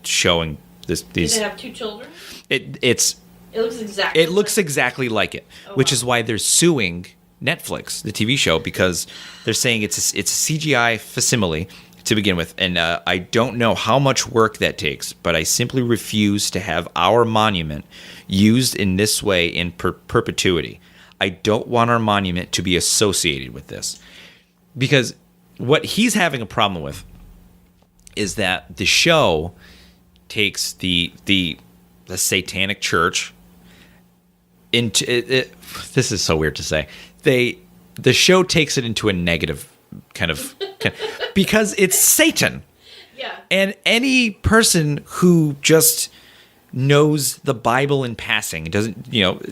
showing these. Did they have two children? It looks exactly like it, which is why they're suing Netflix, the TV show, because they're saying it's a CGI facsimile to begin with, and I don't know how much work that takes, but I simply refuse to have our monument used in this way in perpetuity. I don't want our monument to be associated with this, because what he's having a problem with is that the show takes the satanic church into it. This is so weird to say. The show takes it into a negative kind of because it's Satan. Yeah. And any person who just knows the Bible in passing, doesn't, don't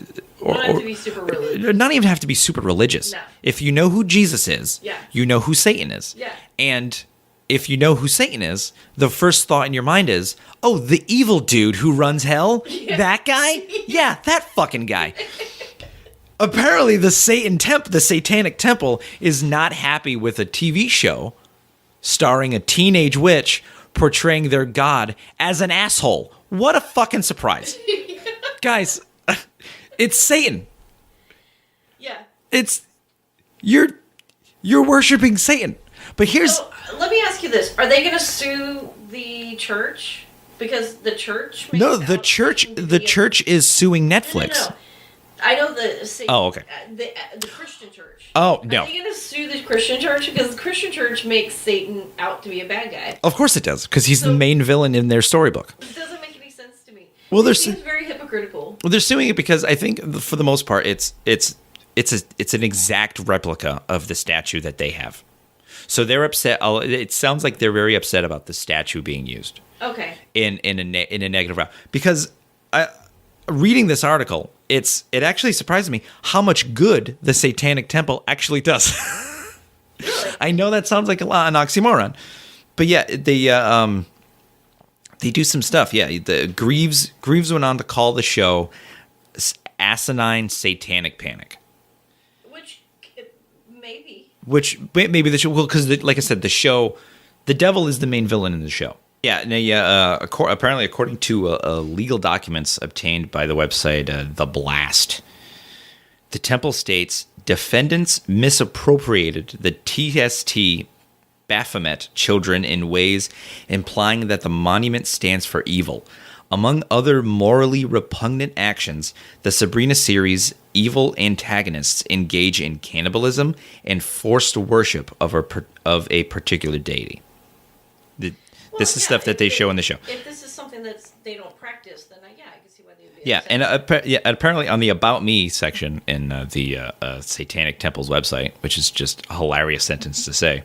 have to be super religious. Not even have to be super religious. No. If you know who Jesus is, you know who Satan is. Yeah. And if you know who Satan is, the first thought in your mind is, oh, the evil dude who runs hell? Yeah. That guy? Yeah, that fucking guy. Apparently, the Satanic Temple is not happy with a TV show starring a teenage witch portraying their god as an asshole. What a fucking surprise. Guys, it's Satan. Yeah. You're worshiping Satan. But here's... So, let me ask you this. Are they going to sue the church? Because the church... the church is suing Netflix. No. I know the... okay. The Christian church. Oh, no. Are they going to sue the Christian church? Because the Christian church makes Satan out to be a bad guy. Of course it does, because he's the main villain in their storybook. It doesn't make any sense to me. Well, it seems very hypocritical. Well, they're suing it because I think, for the most part, it's an exact replica of the statue that they have. So they're upset. It sounds like they're very upset about the statue being used. Okay. In a negative route, because reading this article, it actually surprises me how much good the Satanic Temple actually does. I know that sounds like an oxymoron, but yeah, they do some stuff. Yeah, the Greaves went on to call the show asinine satanic panic. Which maybe the show, well, because like I said, the devil is the main villain in the show. Yeah, apparently, according to legal documents obtained by the website The Blast, the temple states defendants misappropriated the TST Baphomet children in ways implying that the monument stands for evil. Among other morally repugnant actions, the Sabrina series' evil antagonists engage in cannibalism and forced worship of a particular deity. This is stuff that they show in the show. If this is something that they don't practice, then I can see why they would be upset. And apparently on the About Me section in the Satanic Temple's website, which is just a hilarious sentence to say,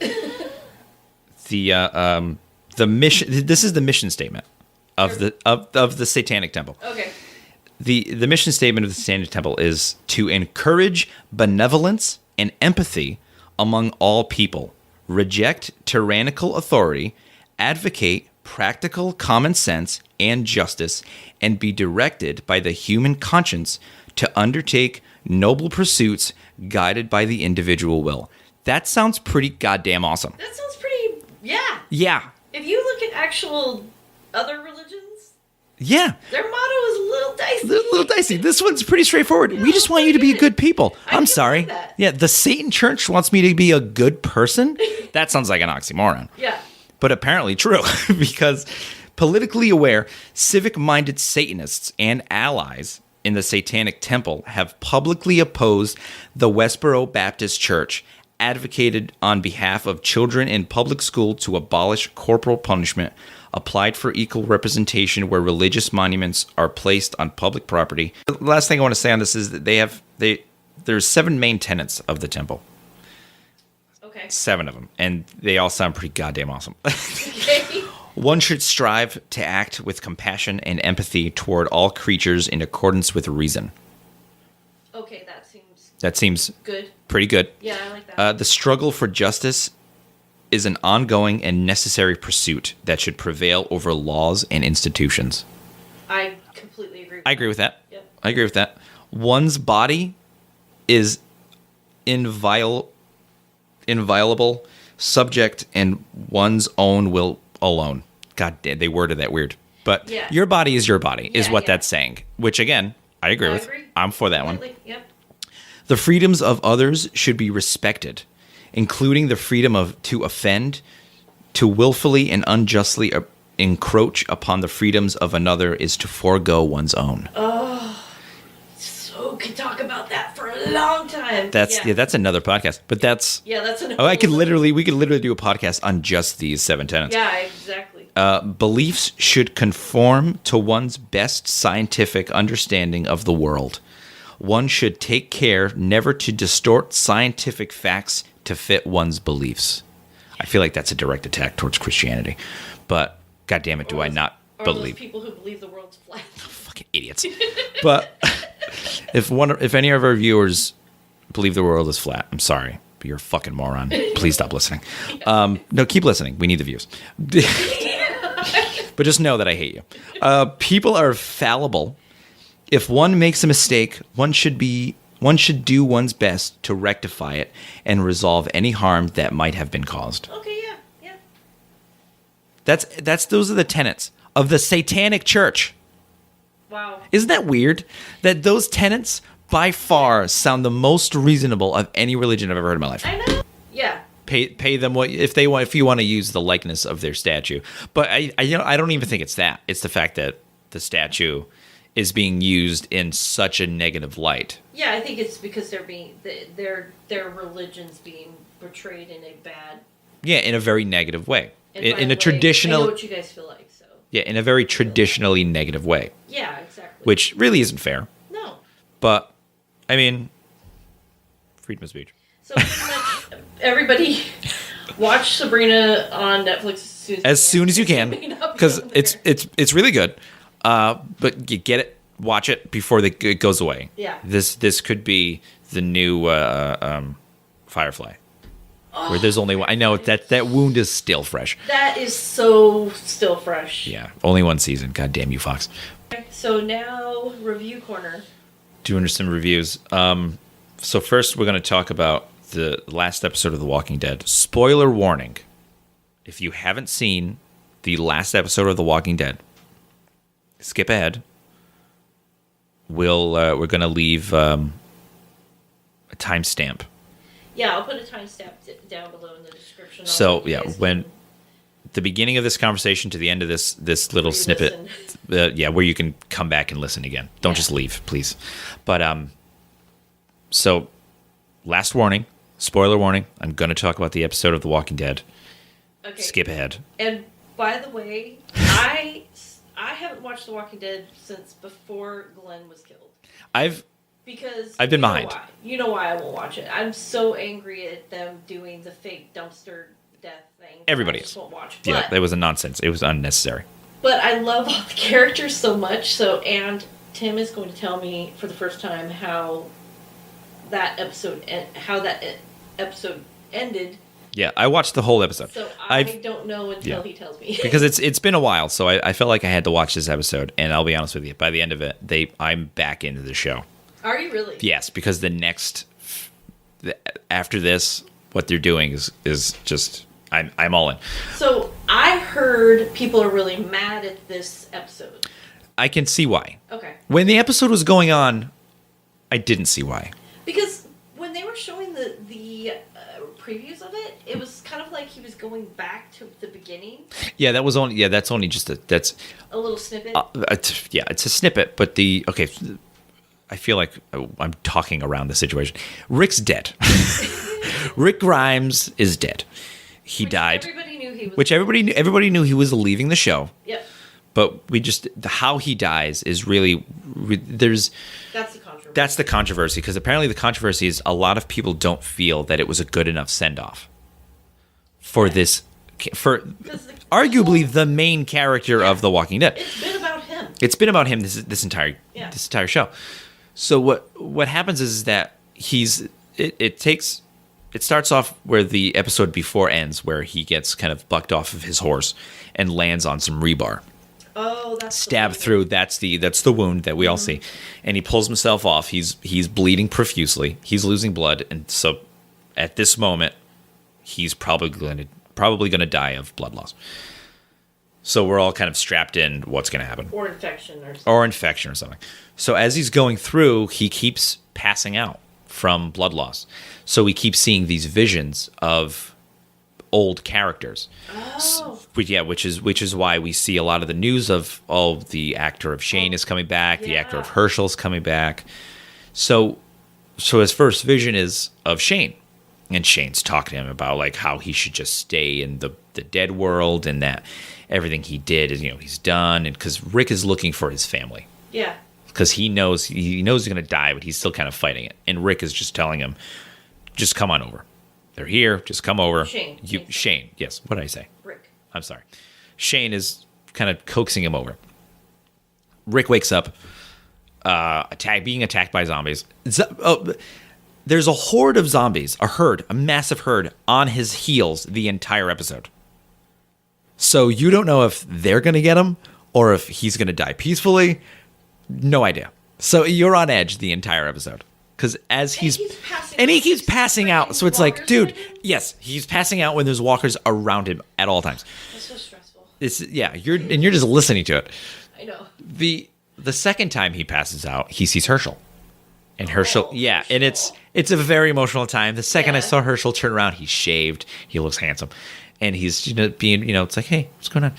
the mission. This is the mission statement of the Satanic Temple. Okay. The mission statement of the Satanic Temple is to encourage benevolence and empathy among all people, reject tyrannical authority, advocate practical common sense and justice, and be directed by the human conscience to undertake noble pursuits guided by the individual will. That sounds pretty goddamn awesome. That sounds pretty, yeah. Yeah. If you look at actual other religions, yeah, their motto is a little dicey. A little dicey. This one's pretty straightforward. We just want you to be good people. I'm sorry. That. Yeah, the Satan Church wants me to be a good person? That sounds like an oxymoron. Yeah. But apparently true, because politically aware, civic-minded Satanists and allies in the Satanic Temple have publicly opposed the Westboro Baptist Church, advocated on behalf of children in public school to abolish corporal punishment, applied for equal representation where religious monuments are placed on public property. The last thing I want to say on this is that there's 7 main tenets of the temple. Okay. 7 of them, and they all sound pretty goddamn awesome. Okay. One should strive to act with compassion and empathy toward all creatures in accordance with reason. Okay, that seems good. Pretty good. Yeah, I like that. The struggle for justice is an ongoing and necessary pursuit that should prevail over laws and institutions. I completely agree with that. I agree with that. Yep. I agree with that. One's body is inviolable subject and one's own will alone. God damn, they worded that weird. But yeah. Your body is your body, is what yeah. that's saying. Which, again, I agree with. I'm for that one. Yep. The freedoms of others should be respected, including the freedom to offend, to willfully and unjustly encroach upon the freedoms of another is to forego one's own. Oh, so could talk about that for a long time. That's another podcast. But that's that's another. Oh, we could literally do a podcast on just these 7 tenets. Yeah, exactly. Beliefs should conform to one's best scientific understanding of the world. One should take care never to distort scientific facts to fit one's beliefs. I feel like that's a direct attack towards Christianity. But, God damn it, do I not believe. Those people who believe the world's flat. Fucking idiots. But if any of our viewers believe the world is flat, I'm sorry, but you're a fucking moron. Please stop listening. No, keep listening. We need the views. But just know that I hate you. People are fallible. If one makes a mistake, one should do one's best to rectify it and resolve any harm that might have been caused. Okay, yeah. Those are the tenets of the Satanic Church. Wow. Isn't that weird? That those tenets by far sound the most reasonable of any religion I've ever heard in my life. I know. Yeah. Pay them what if you want to use the likeness of their statue. But I don't even think it's that. It's the fact that the statue is being used in such a negative light. Yeah, I think it's because their religion's being portrayed in a bad. Yeah, in a very negative way. In a way, traditional. I know what you guys feel like. So. Yeah, in a very traditionally negative way. Yeah, exactly. Which really isn't fair. No. But I mean, freedom of speech. So pretty much everybody watch Sabrina on Netflix as soon as you can, because it's really good. But you get it watch it before it goes away. Yeah. This could be the new Firefly, where there's only one. I know that wound is still fresh. That is so still fresh. Yeah, only one season. God damn you, Fox. So now, review corner. Doing some reviews. So first, we're going to talk about the last episode of The Walking Dead. Spoiler warning: if you haven't seen the last episode of The Walking Dead, skip ahead. We're going to leave a timestamp. Yeah, I'll put a timestamp down below in the description. So yeah, when the beginning of this conversation to the end of this little snippet, where you can come back and listen again. Don't just leave, please. But so last warning, spoiler warning. I'm going to talk about the episode of The Walking Dead. Okay. Skip ahead. And by the way, I haven't watched The Walking Dead since before Glenn was killed. I've been behind. You know why I won't watch it. I'm so angry at them doing the fake dumpster death thing. Everybody I just won't watch. Yeah, that was a nonsense. It was unnecessary. But I love all the characters so much. And Tim is going to tell me for the first time how that episode ended. Yeah, I watched the whole episode. So I don't know until he tells me. Because it's been a while, so I felt like I had to watch this episode. And I'll be honest with you, by the end of it, I'm back into the show. Are you really? Yes, because after this, what they're doing is just I'm all in. So I heard people are really mad at this episode. I can see why. Okay. When the episode was going on, I didn't see why. Because when they were showing the previews of it, it was kind of like he was going back to the beginning. Yeah, that's only just that's a little snippet. It's a snippet, but I feel like I'm talking around the situation. Rick's dead. Rick Grimes is dead. He died. Everybody knew he was. Which everybody knew he was leaving the show. Yep. But how he dies is really there's. That's the controversy. That's the controversy, because apparently the controversy is a lot of people don't feel that it was a good enough send off for arguably the main character of The Walking Dead. It's been about him. It's been about him this entire show. So what happens is that it starts off where the episode before ends, where he gets kind of bucked off of his horse and lands on some rebar. Oh, that's stabbed through. That's the wound that we all see, and he pulls himself off. He's bleeding profusely. He's losing blood, and so at this moment, he's probably going to die of blood loss. So we're all kind of strapped in. What's going to happen? Or infection or something. So as he's going through, he keeps passing out from blood loss. So we keep seeing these visions of old characters. Oh. Which is why we see a lot of the news of the actor of Shane is coming back, the actor of Herschel's coming back. So his first vision is of Shane, and Shane's talking to him about like how he should just stay in the dead world, and that everything he did is he's done, and because Rick is looking for his family. Yeah. Because he knows he's going to die, but he's still kind of fighting it, and Rick is just telling him, just come on over. They're here. Just come over. Shane. Yes. What did I say? Rick. I'm sorry. Shane is kind of coaxing him over. Rick wakes up, being attacked by zombies. There's a horde of zombies, a massive herd on his heels the entire episode. So you don't know if they're going to get him or if he's going to die peacefully. No idea. So you're on edge the entire episode. Because he keeps passing out. So it's like, dude, yes, he's passing out when there's walkers around him at all times. That's so stressful. You're just listening to it. I know. The second time he passes out, he sees Herschel. And Herschel, and it's a very emotional time. The second I saw Herschel turn around, he's shaved, he looks handsome. And he's being, it's like, hey, what's going on?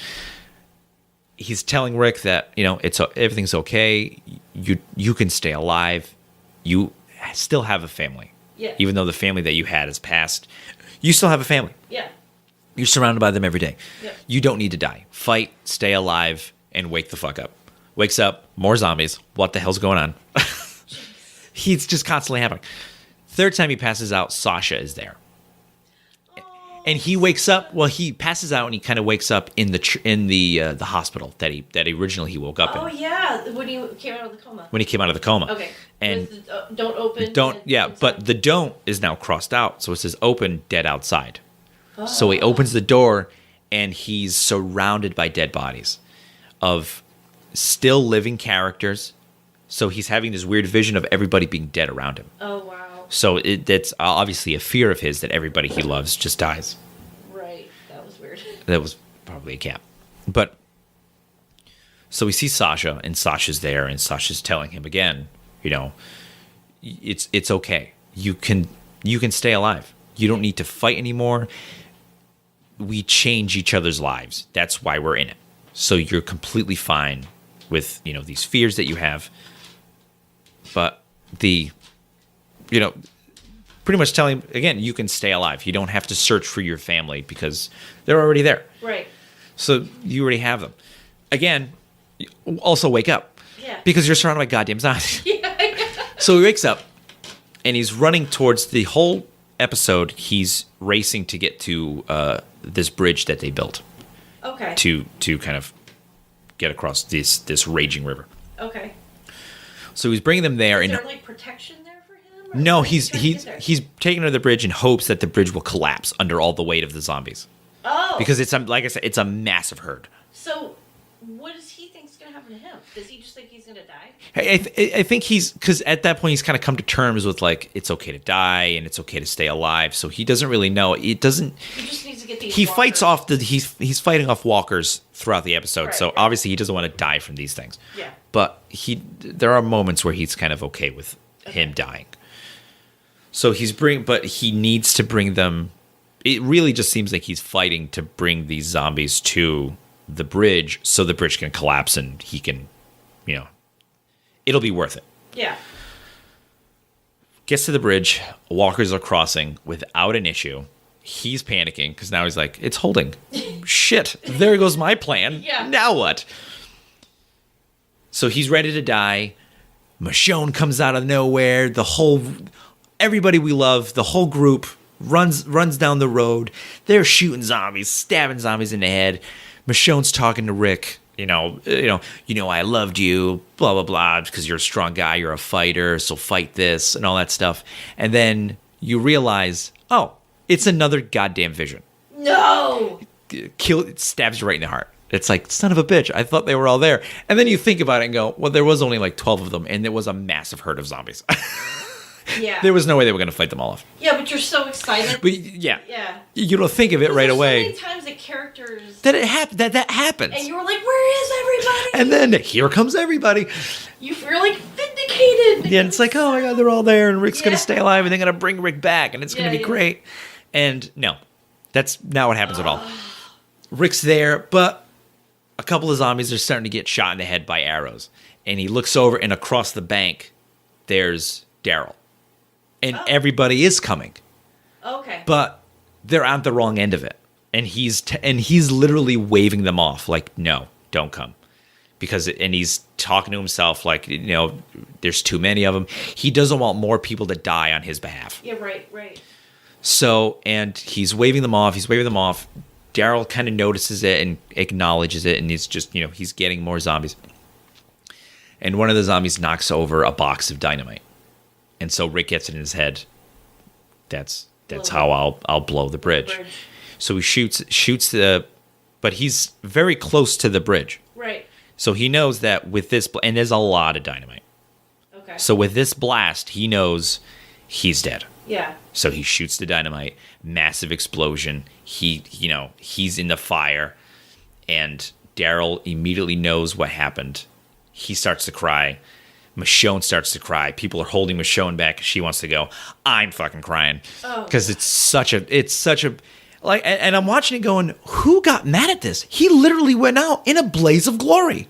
He's telling Rick that, everything's okay. You can stay alive. You still have a family. Yeah. Even though the family that you had has passed, you still have a family. Yeah. You're surrounded by them every day. Yeah. You don't need to die. Fight, stay alive, and wake the fuck up. Wakes up, more zombies. What the hell's going on? He's just constantly happening. Third time he passes out, Sasha is there. Oh, And he wakes up. Well, he passes out, and he kind of wakes up in the hospital that he originally woke up Oh in. yeah, when he came out of the coma. When he came out of the coma. Okay. And With the, don't open. but the don't is now crossed out, so it says open, dead outside. So he opens the door, and he's surrounded by dead bodies of still living characters. So he's having this weird vision of everybody being dead around him. Oh wow. So that's obviously a fear of his that everybody he loves just dies. Right. That was weird. That was probably a cat. But so we see Sasha, and Sasha's there, and Sasha's telling him again, it's okay. You can stay alive. You don't need to fight anymore. We change each other's lives. That's why we're in it. So you're completely fine with, these fears that you have. But pretty much telling him, again, you can stay alive. You don't have to search for your family because they're already there. Right. So you already have them. Again, also wake up. Yeah. Because you're surrounded by goddamn zombies. Yeah. So he wakes up, and he's running towards the whole episode. He's racing to get to this bridge that they built. Okay. To kind of get across this raging river. Okay. So he's bringing them there. Is there like protection there for him? Or No, like he's trying to get there? taking her to the bridge in hopes that the bridge will collapse under all the weight of the zombies. Oh. Because like I said, it's a massive herd. So, what does he think's gonna happen to him? Does he just think he's gonna die? I think because at that point he's kind of come to terms with like it's okay to die and it's okay to stay alive. So he doesn't really know. It doesn't. He just needs to get these. He walkers. fights off he's fighting off walkers throughout the episode. Right, so right. obviously he doesn't want to die from these things. Yeah. But there are moments where he's kind of okay with him dying. So but he needs to bring them. It really just seems like he's fighting to bring these zombies to the bridge so the bridge can collapse and he can, it'll be worth it. Yeah. Gets to the bridge. Walkers are crossing without an issue. He's panicking because now he's like, it's holding. Shit, there goes my plan. Yeah. Now what? So he's ready to die. Michonne comes out of nowhere. Everybody we love, the whole group runs down the road. They're shooting zombies, stabbing zombies in the head. Michonne's talking to Rick. I loved you, blah, blah, blah, because you're a strong guy, you're a fighter, so fight this, and all that stuff. And then you realize, oh, it's another goddamn vision. No. It stabs you right in the heart. It's like, son of a bitch, I thought they were all there. And then you think about it and go, well, there was only like 12 of them, and there was a massive herd of zombies. Yeah. There was no way they were going to fight them all off. Yeah, but you're so excited. But yeah. Yeah. You don't think of it right There's away. So many times that characters. That that happens. And you were like, where is everybody? And then here comes everybody. You're like vindicated. Yeah, and it's like, oh my God, they're all there, and Rick's going Yeah. to stay alive, and they're going to bring Rick back, and it's going to be Yeah. great. And no, that's not what happens at all. Rick's there, but a couple of zombies are starting to get shot in the head by arrows. And he looks over, and across the bank, there's Daryl. And everybody is coming. Okay. But they're on the wrong end of it. And he's literally waving them off like, no, don't come. And he's talking to himself like, there's too many of them. He doesn't want more people to die on his behalf. Yeah, right. So, and he's waving them off. Daryl kind of notices it and acknowledges it. And he's just, he's getting more zombies. And one of the zombies knocks over a box of dynamite. And so Rick gets it in his head. That's how I'll blow the bridge. So he shoots but he's very close to the bridge. Right. So he knows that with this, and there's a lot of dynamite. Okay. So with this blast, he knows he's dead. Yeah. So he shoots the dynamite, massive explosion. He's in the fire, and Daryl immediately knows what happened. He starts to cry. Michonne starts to cry. People are holding Michonne back. She wants to go. I'm fucking crying because it's such a like. And I'm watching it going, who got mad at this? He literally went out in a blaze of glory.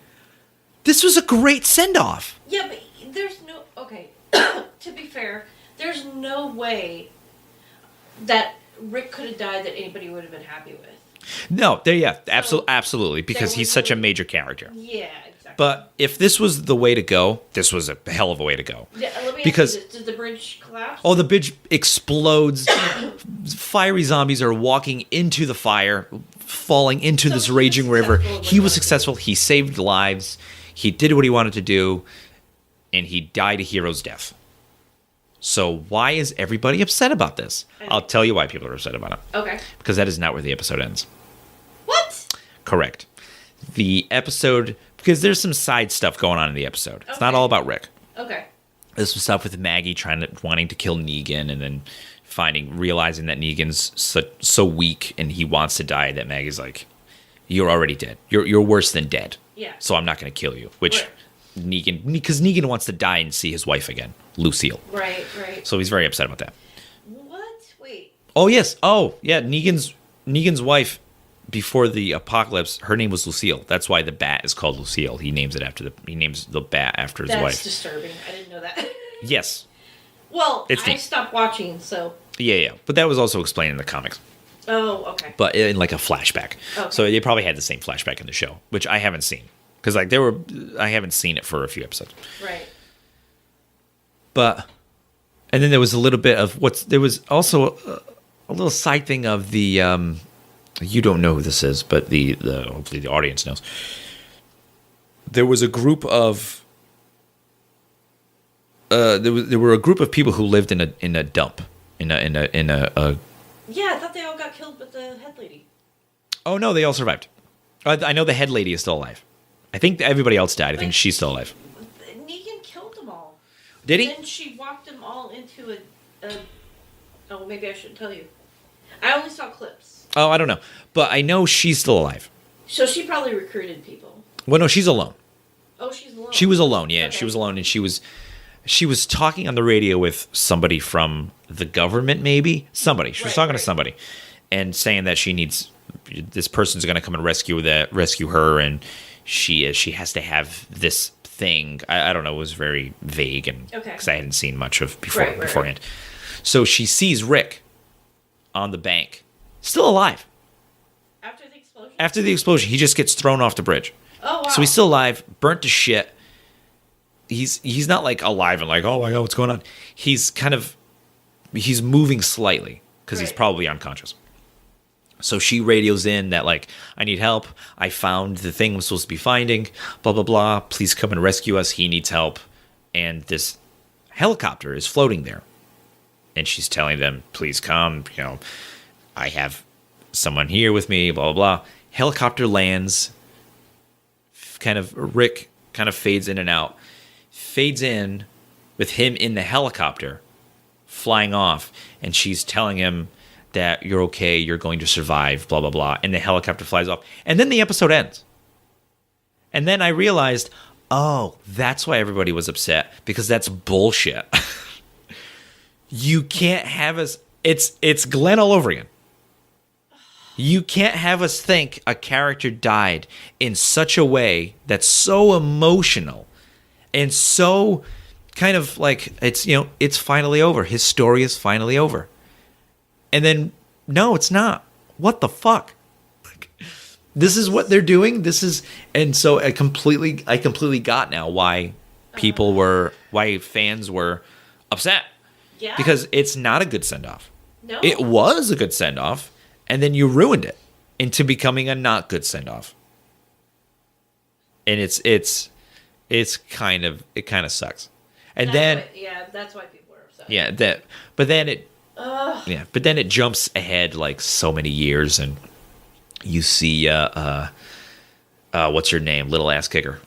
This was a great send off. Yeah, but there's no okay. To be fair, there's no way that Rick could have died that anybody would have been happy with. No, absolutely, because he's such a major character. Yeah, exactly. But if this was the way to go, this was a hell of a way to go. Yeah, let me because ask you this. Did the bridge collapse? the bridge explodes fiery zombies are walking into the fire, falling into So this he was raging river. successful in what He he was wanted to successful. He saved lives. He did what he wanted to do, and he died a hero's death. So why is everybody upset about this? I'll tell you why people are upset about it. Okay. Because that is not where the episode ends. What? Correct. The episode, because there's some side stuff going on in the episode. It's not Okay. all about Rick. Okay. There's some stuff with Maggie wanting to kill Negan, and then realizing that Negan's so weak and he wants to die, that Maggie's like, "You're already dead. You're worse than dead. Yeah. So I'm not going to kill you." Which Right. because Negan wants to die and see his wife again, Lucille. Right. So he's very upset about that. What? Wait. Oh yes. Oh yeah. Negan's wife before the apocalypse, her name was Lucille. That's why the bat is called Lucille. He names the bat after his That's wife. disturbing. I didn't know that. Yes. Well, It's I neat. stopped watching, so. Yeah. But that was also explained in the comics, Oh, okay. but in like a flashback. Okay. So they probably had the same flashback in the show, which I haven't seen because I haven't seen it for a few episodes. Right. But and then there was a little bit of there was also a little side thing of the you don't know who this is, but the hopefully the audience knows. There was a group of there were a group of people who lived in a dump in a Yeah, I thought they all got killed but the head lady. Oh no, they all survived. I know the head lady is still alive. I think everybody else died. I think she's still alive. Negan killed them all. Did he? Then she walked them all into a. Oh, maybe I shouldn't tell you. I only saw clips. Oh, I don't know, but I know she's still alive. So she probably recruited people. Well, no, she's alone. Oh, she's alone. She was alone. Yeah, Okay. she was alone, and she was talking on the radio with somebody from the government, maybe somebody. She was Right, talking to right. somebody, and saying that she needs this person's going to come and rescue her, and she has to have this thing. I don't know. It was very vague, and Okay. because I hadn't seen much of Right. beforehand. So she sees Rick on the bank, still alive. After the explosion? After the explosion, he just gets thrown off the bridge. Oh, wow. So he's still alive, burnt to shit. He's not like alive and like, oh my god, what's going on? He's moving slightly because he's Right. probably unconscious. So she radios in that like, I need help. I found the thing I'm supposed to be finding. Blah blah blah. Please come and rescue us. He needs help. And this helicopter is floating there. And she's telling them, please come. I have someone here with me. Blah blah blah. Helicopter lands. Rick kind of fades in and out. Fades in with him in the helicopter flying off, and she's telling him that you're okay, you're going to survive, blah blah blah, and the helicopter flies off, and then the episode ends. And then I realized, oh, that's why everybody was upset, because that's bullshit. You can't have us, it's Glenn all over again. You can't have us think a character died in such a way that's so emotional and so kind of like it's finally over. His story is finally over. And then no, it's not. What the fuck? This is what they're doing. And so I completely got now why why fans were upset. Yeah. Because it's not a good send-off. No. It was a good send-off, and then you ruined it into becoming a not good send-off. And it kind of sucks. And that's why people are upset. but then it jumps ahead like so many years, and you see what's her name, little ass kicker,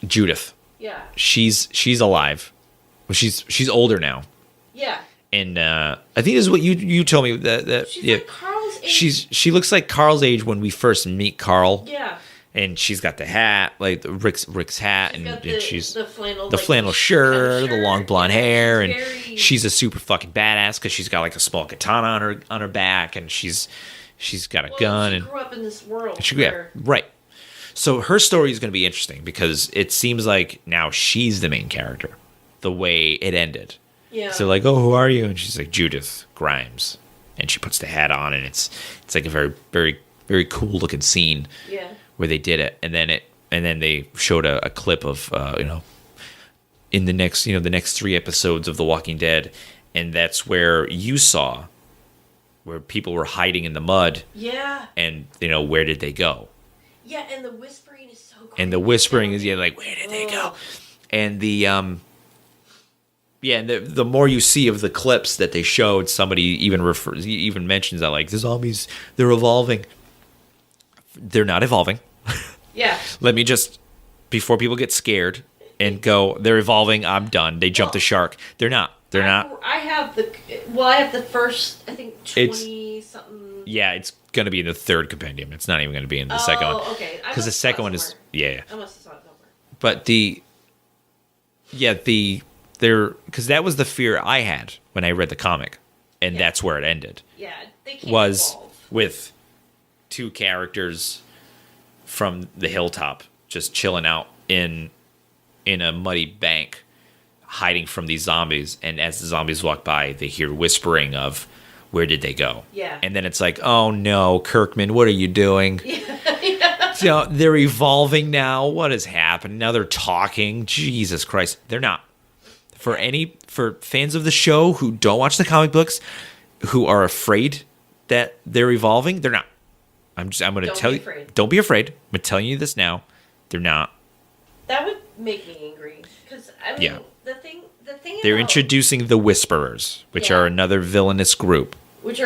Judith. Yeah. She's alive. Well, she's older now. Yeah. And I think this is what you told me that She's yeah, like Carl's age. she looks like Carl's age when we first meet Carl. Yeah. And she's got the hat, like Rick's hat, She's got and she's the flannel, the flannel shirt, the long blonde hair, and very- she's a super fucking badass because she's got like a small katana on her back, and she's got a gun, she and grew up in this world. yeah, where- right. So her story is going to be interesting because it seems like now she's the main character, the way it ended. Yeah. So like, oh, who are you? And she's like, Judith Grimes, and she puts the hat on, and it's like a very, very, very cool looking scene. Yeah. Where they did it, and then they showed a clip of in the next 3 episodes of The Walking Dead, and that's where you saw where people were hiding in the mud. Yeah. And, where did they go? Yeah, and the whispering is so cool. And the whispering is, like, where did they go? And the, and the more you see of the clips that they showed, somebody even mentions that, like, the zombies, they're evolving. They're not evolving. Yeah. Let me just, before people get scared and go, they're evolving, I'm done. They jumped the shark. They're not. They're not. I have the first, I think, 20-something. Yeah, it's going to be in the third compendium. It's not even going to be in the second one. Oh, okay. Because the second one is, yeah. I must have saw it somewhere. But because that was the fear I had when I read the comic. And that's where it ended. Yeah, they can't was evolve. With two characters from the hilltop just chilling out in a muddy bank, hiding from these zombies. And as the zombies walk by, they hear whispering of, where did they go? Yeah. And then it's like, oh no, Kirkman, what are you doing? Yeah. They're evolving now. What has happened? Now they're talking. Jesus Christ. They're not. For fans of the show who don't watch the comic books, who are afraid that they're evolving, they're not. I'm going to tell you. Don't be afraid. I'm telling you this now. They're not. That would make me angry. Because, I mean, the thing they're introducing the Whisperers, which are another villainous group. Which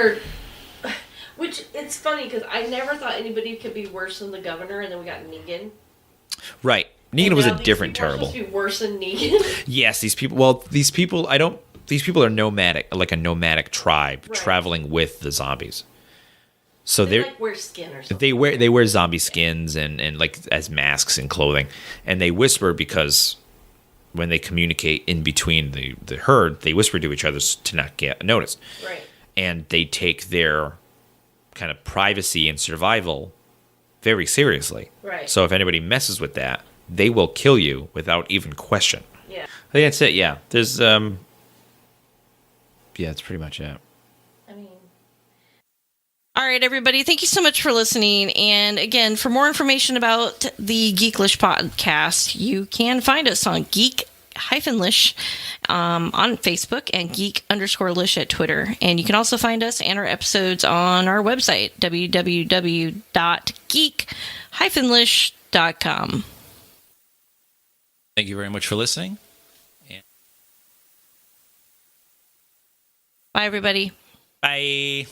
it's funny because I never thought anybody could be worse than the governor, and then we got Negan. Right. Negan was a different terrible. Supposed to be worse than Negan. Yes, these people are nomadic, like a nomadic tribe traveling with the zombies. So they like wear skin or something. They wear zombie skins and like as masks and clothing, and they whisper because when they communicate in between the herd, they whisper to each other to not get noticed. Right. And they take their kind of privacy and survival very seriously. Right. So if anybody messes with that, they will kill you without even question. Yeah. I think that's it. Yeah. There's that's pretty much it. All right, everybody. Thank you so much for listening. And again, for more information about the Geek-lish podcast, you can find us on Geek-lish on Facebook and Geek_lish at Twitter. And you can also find us and our episodes on our website, www.geek-lish.com. Thank you very much for listening. Bye, everybody. Bye.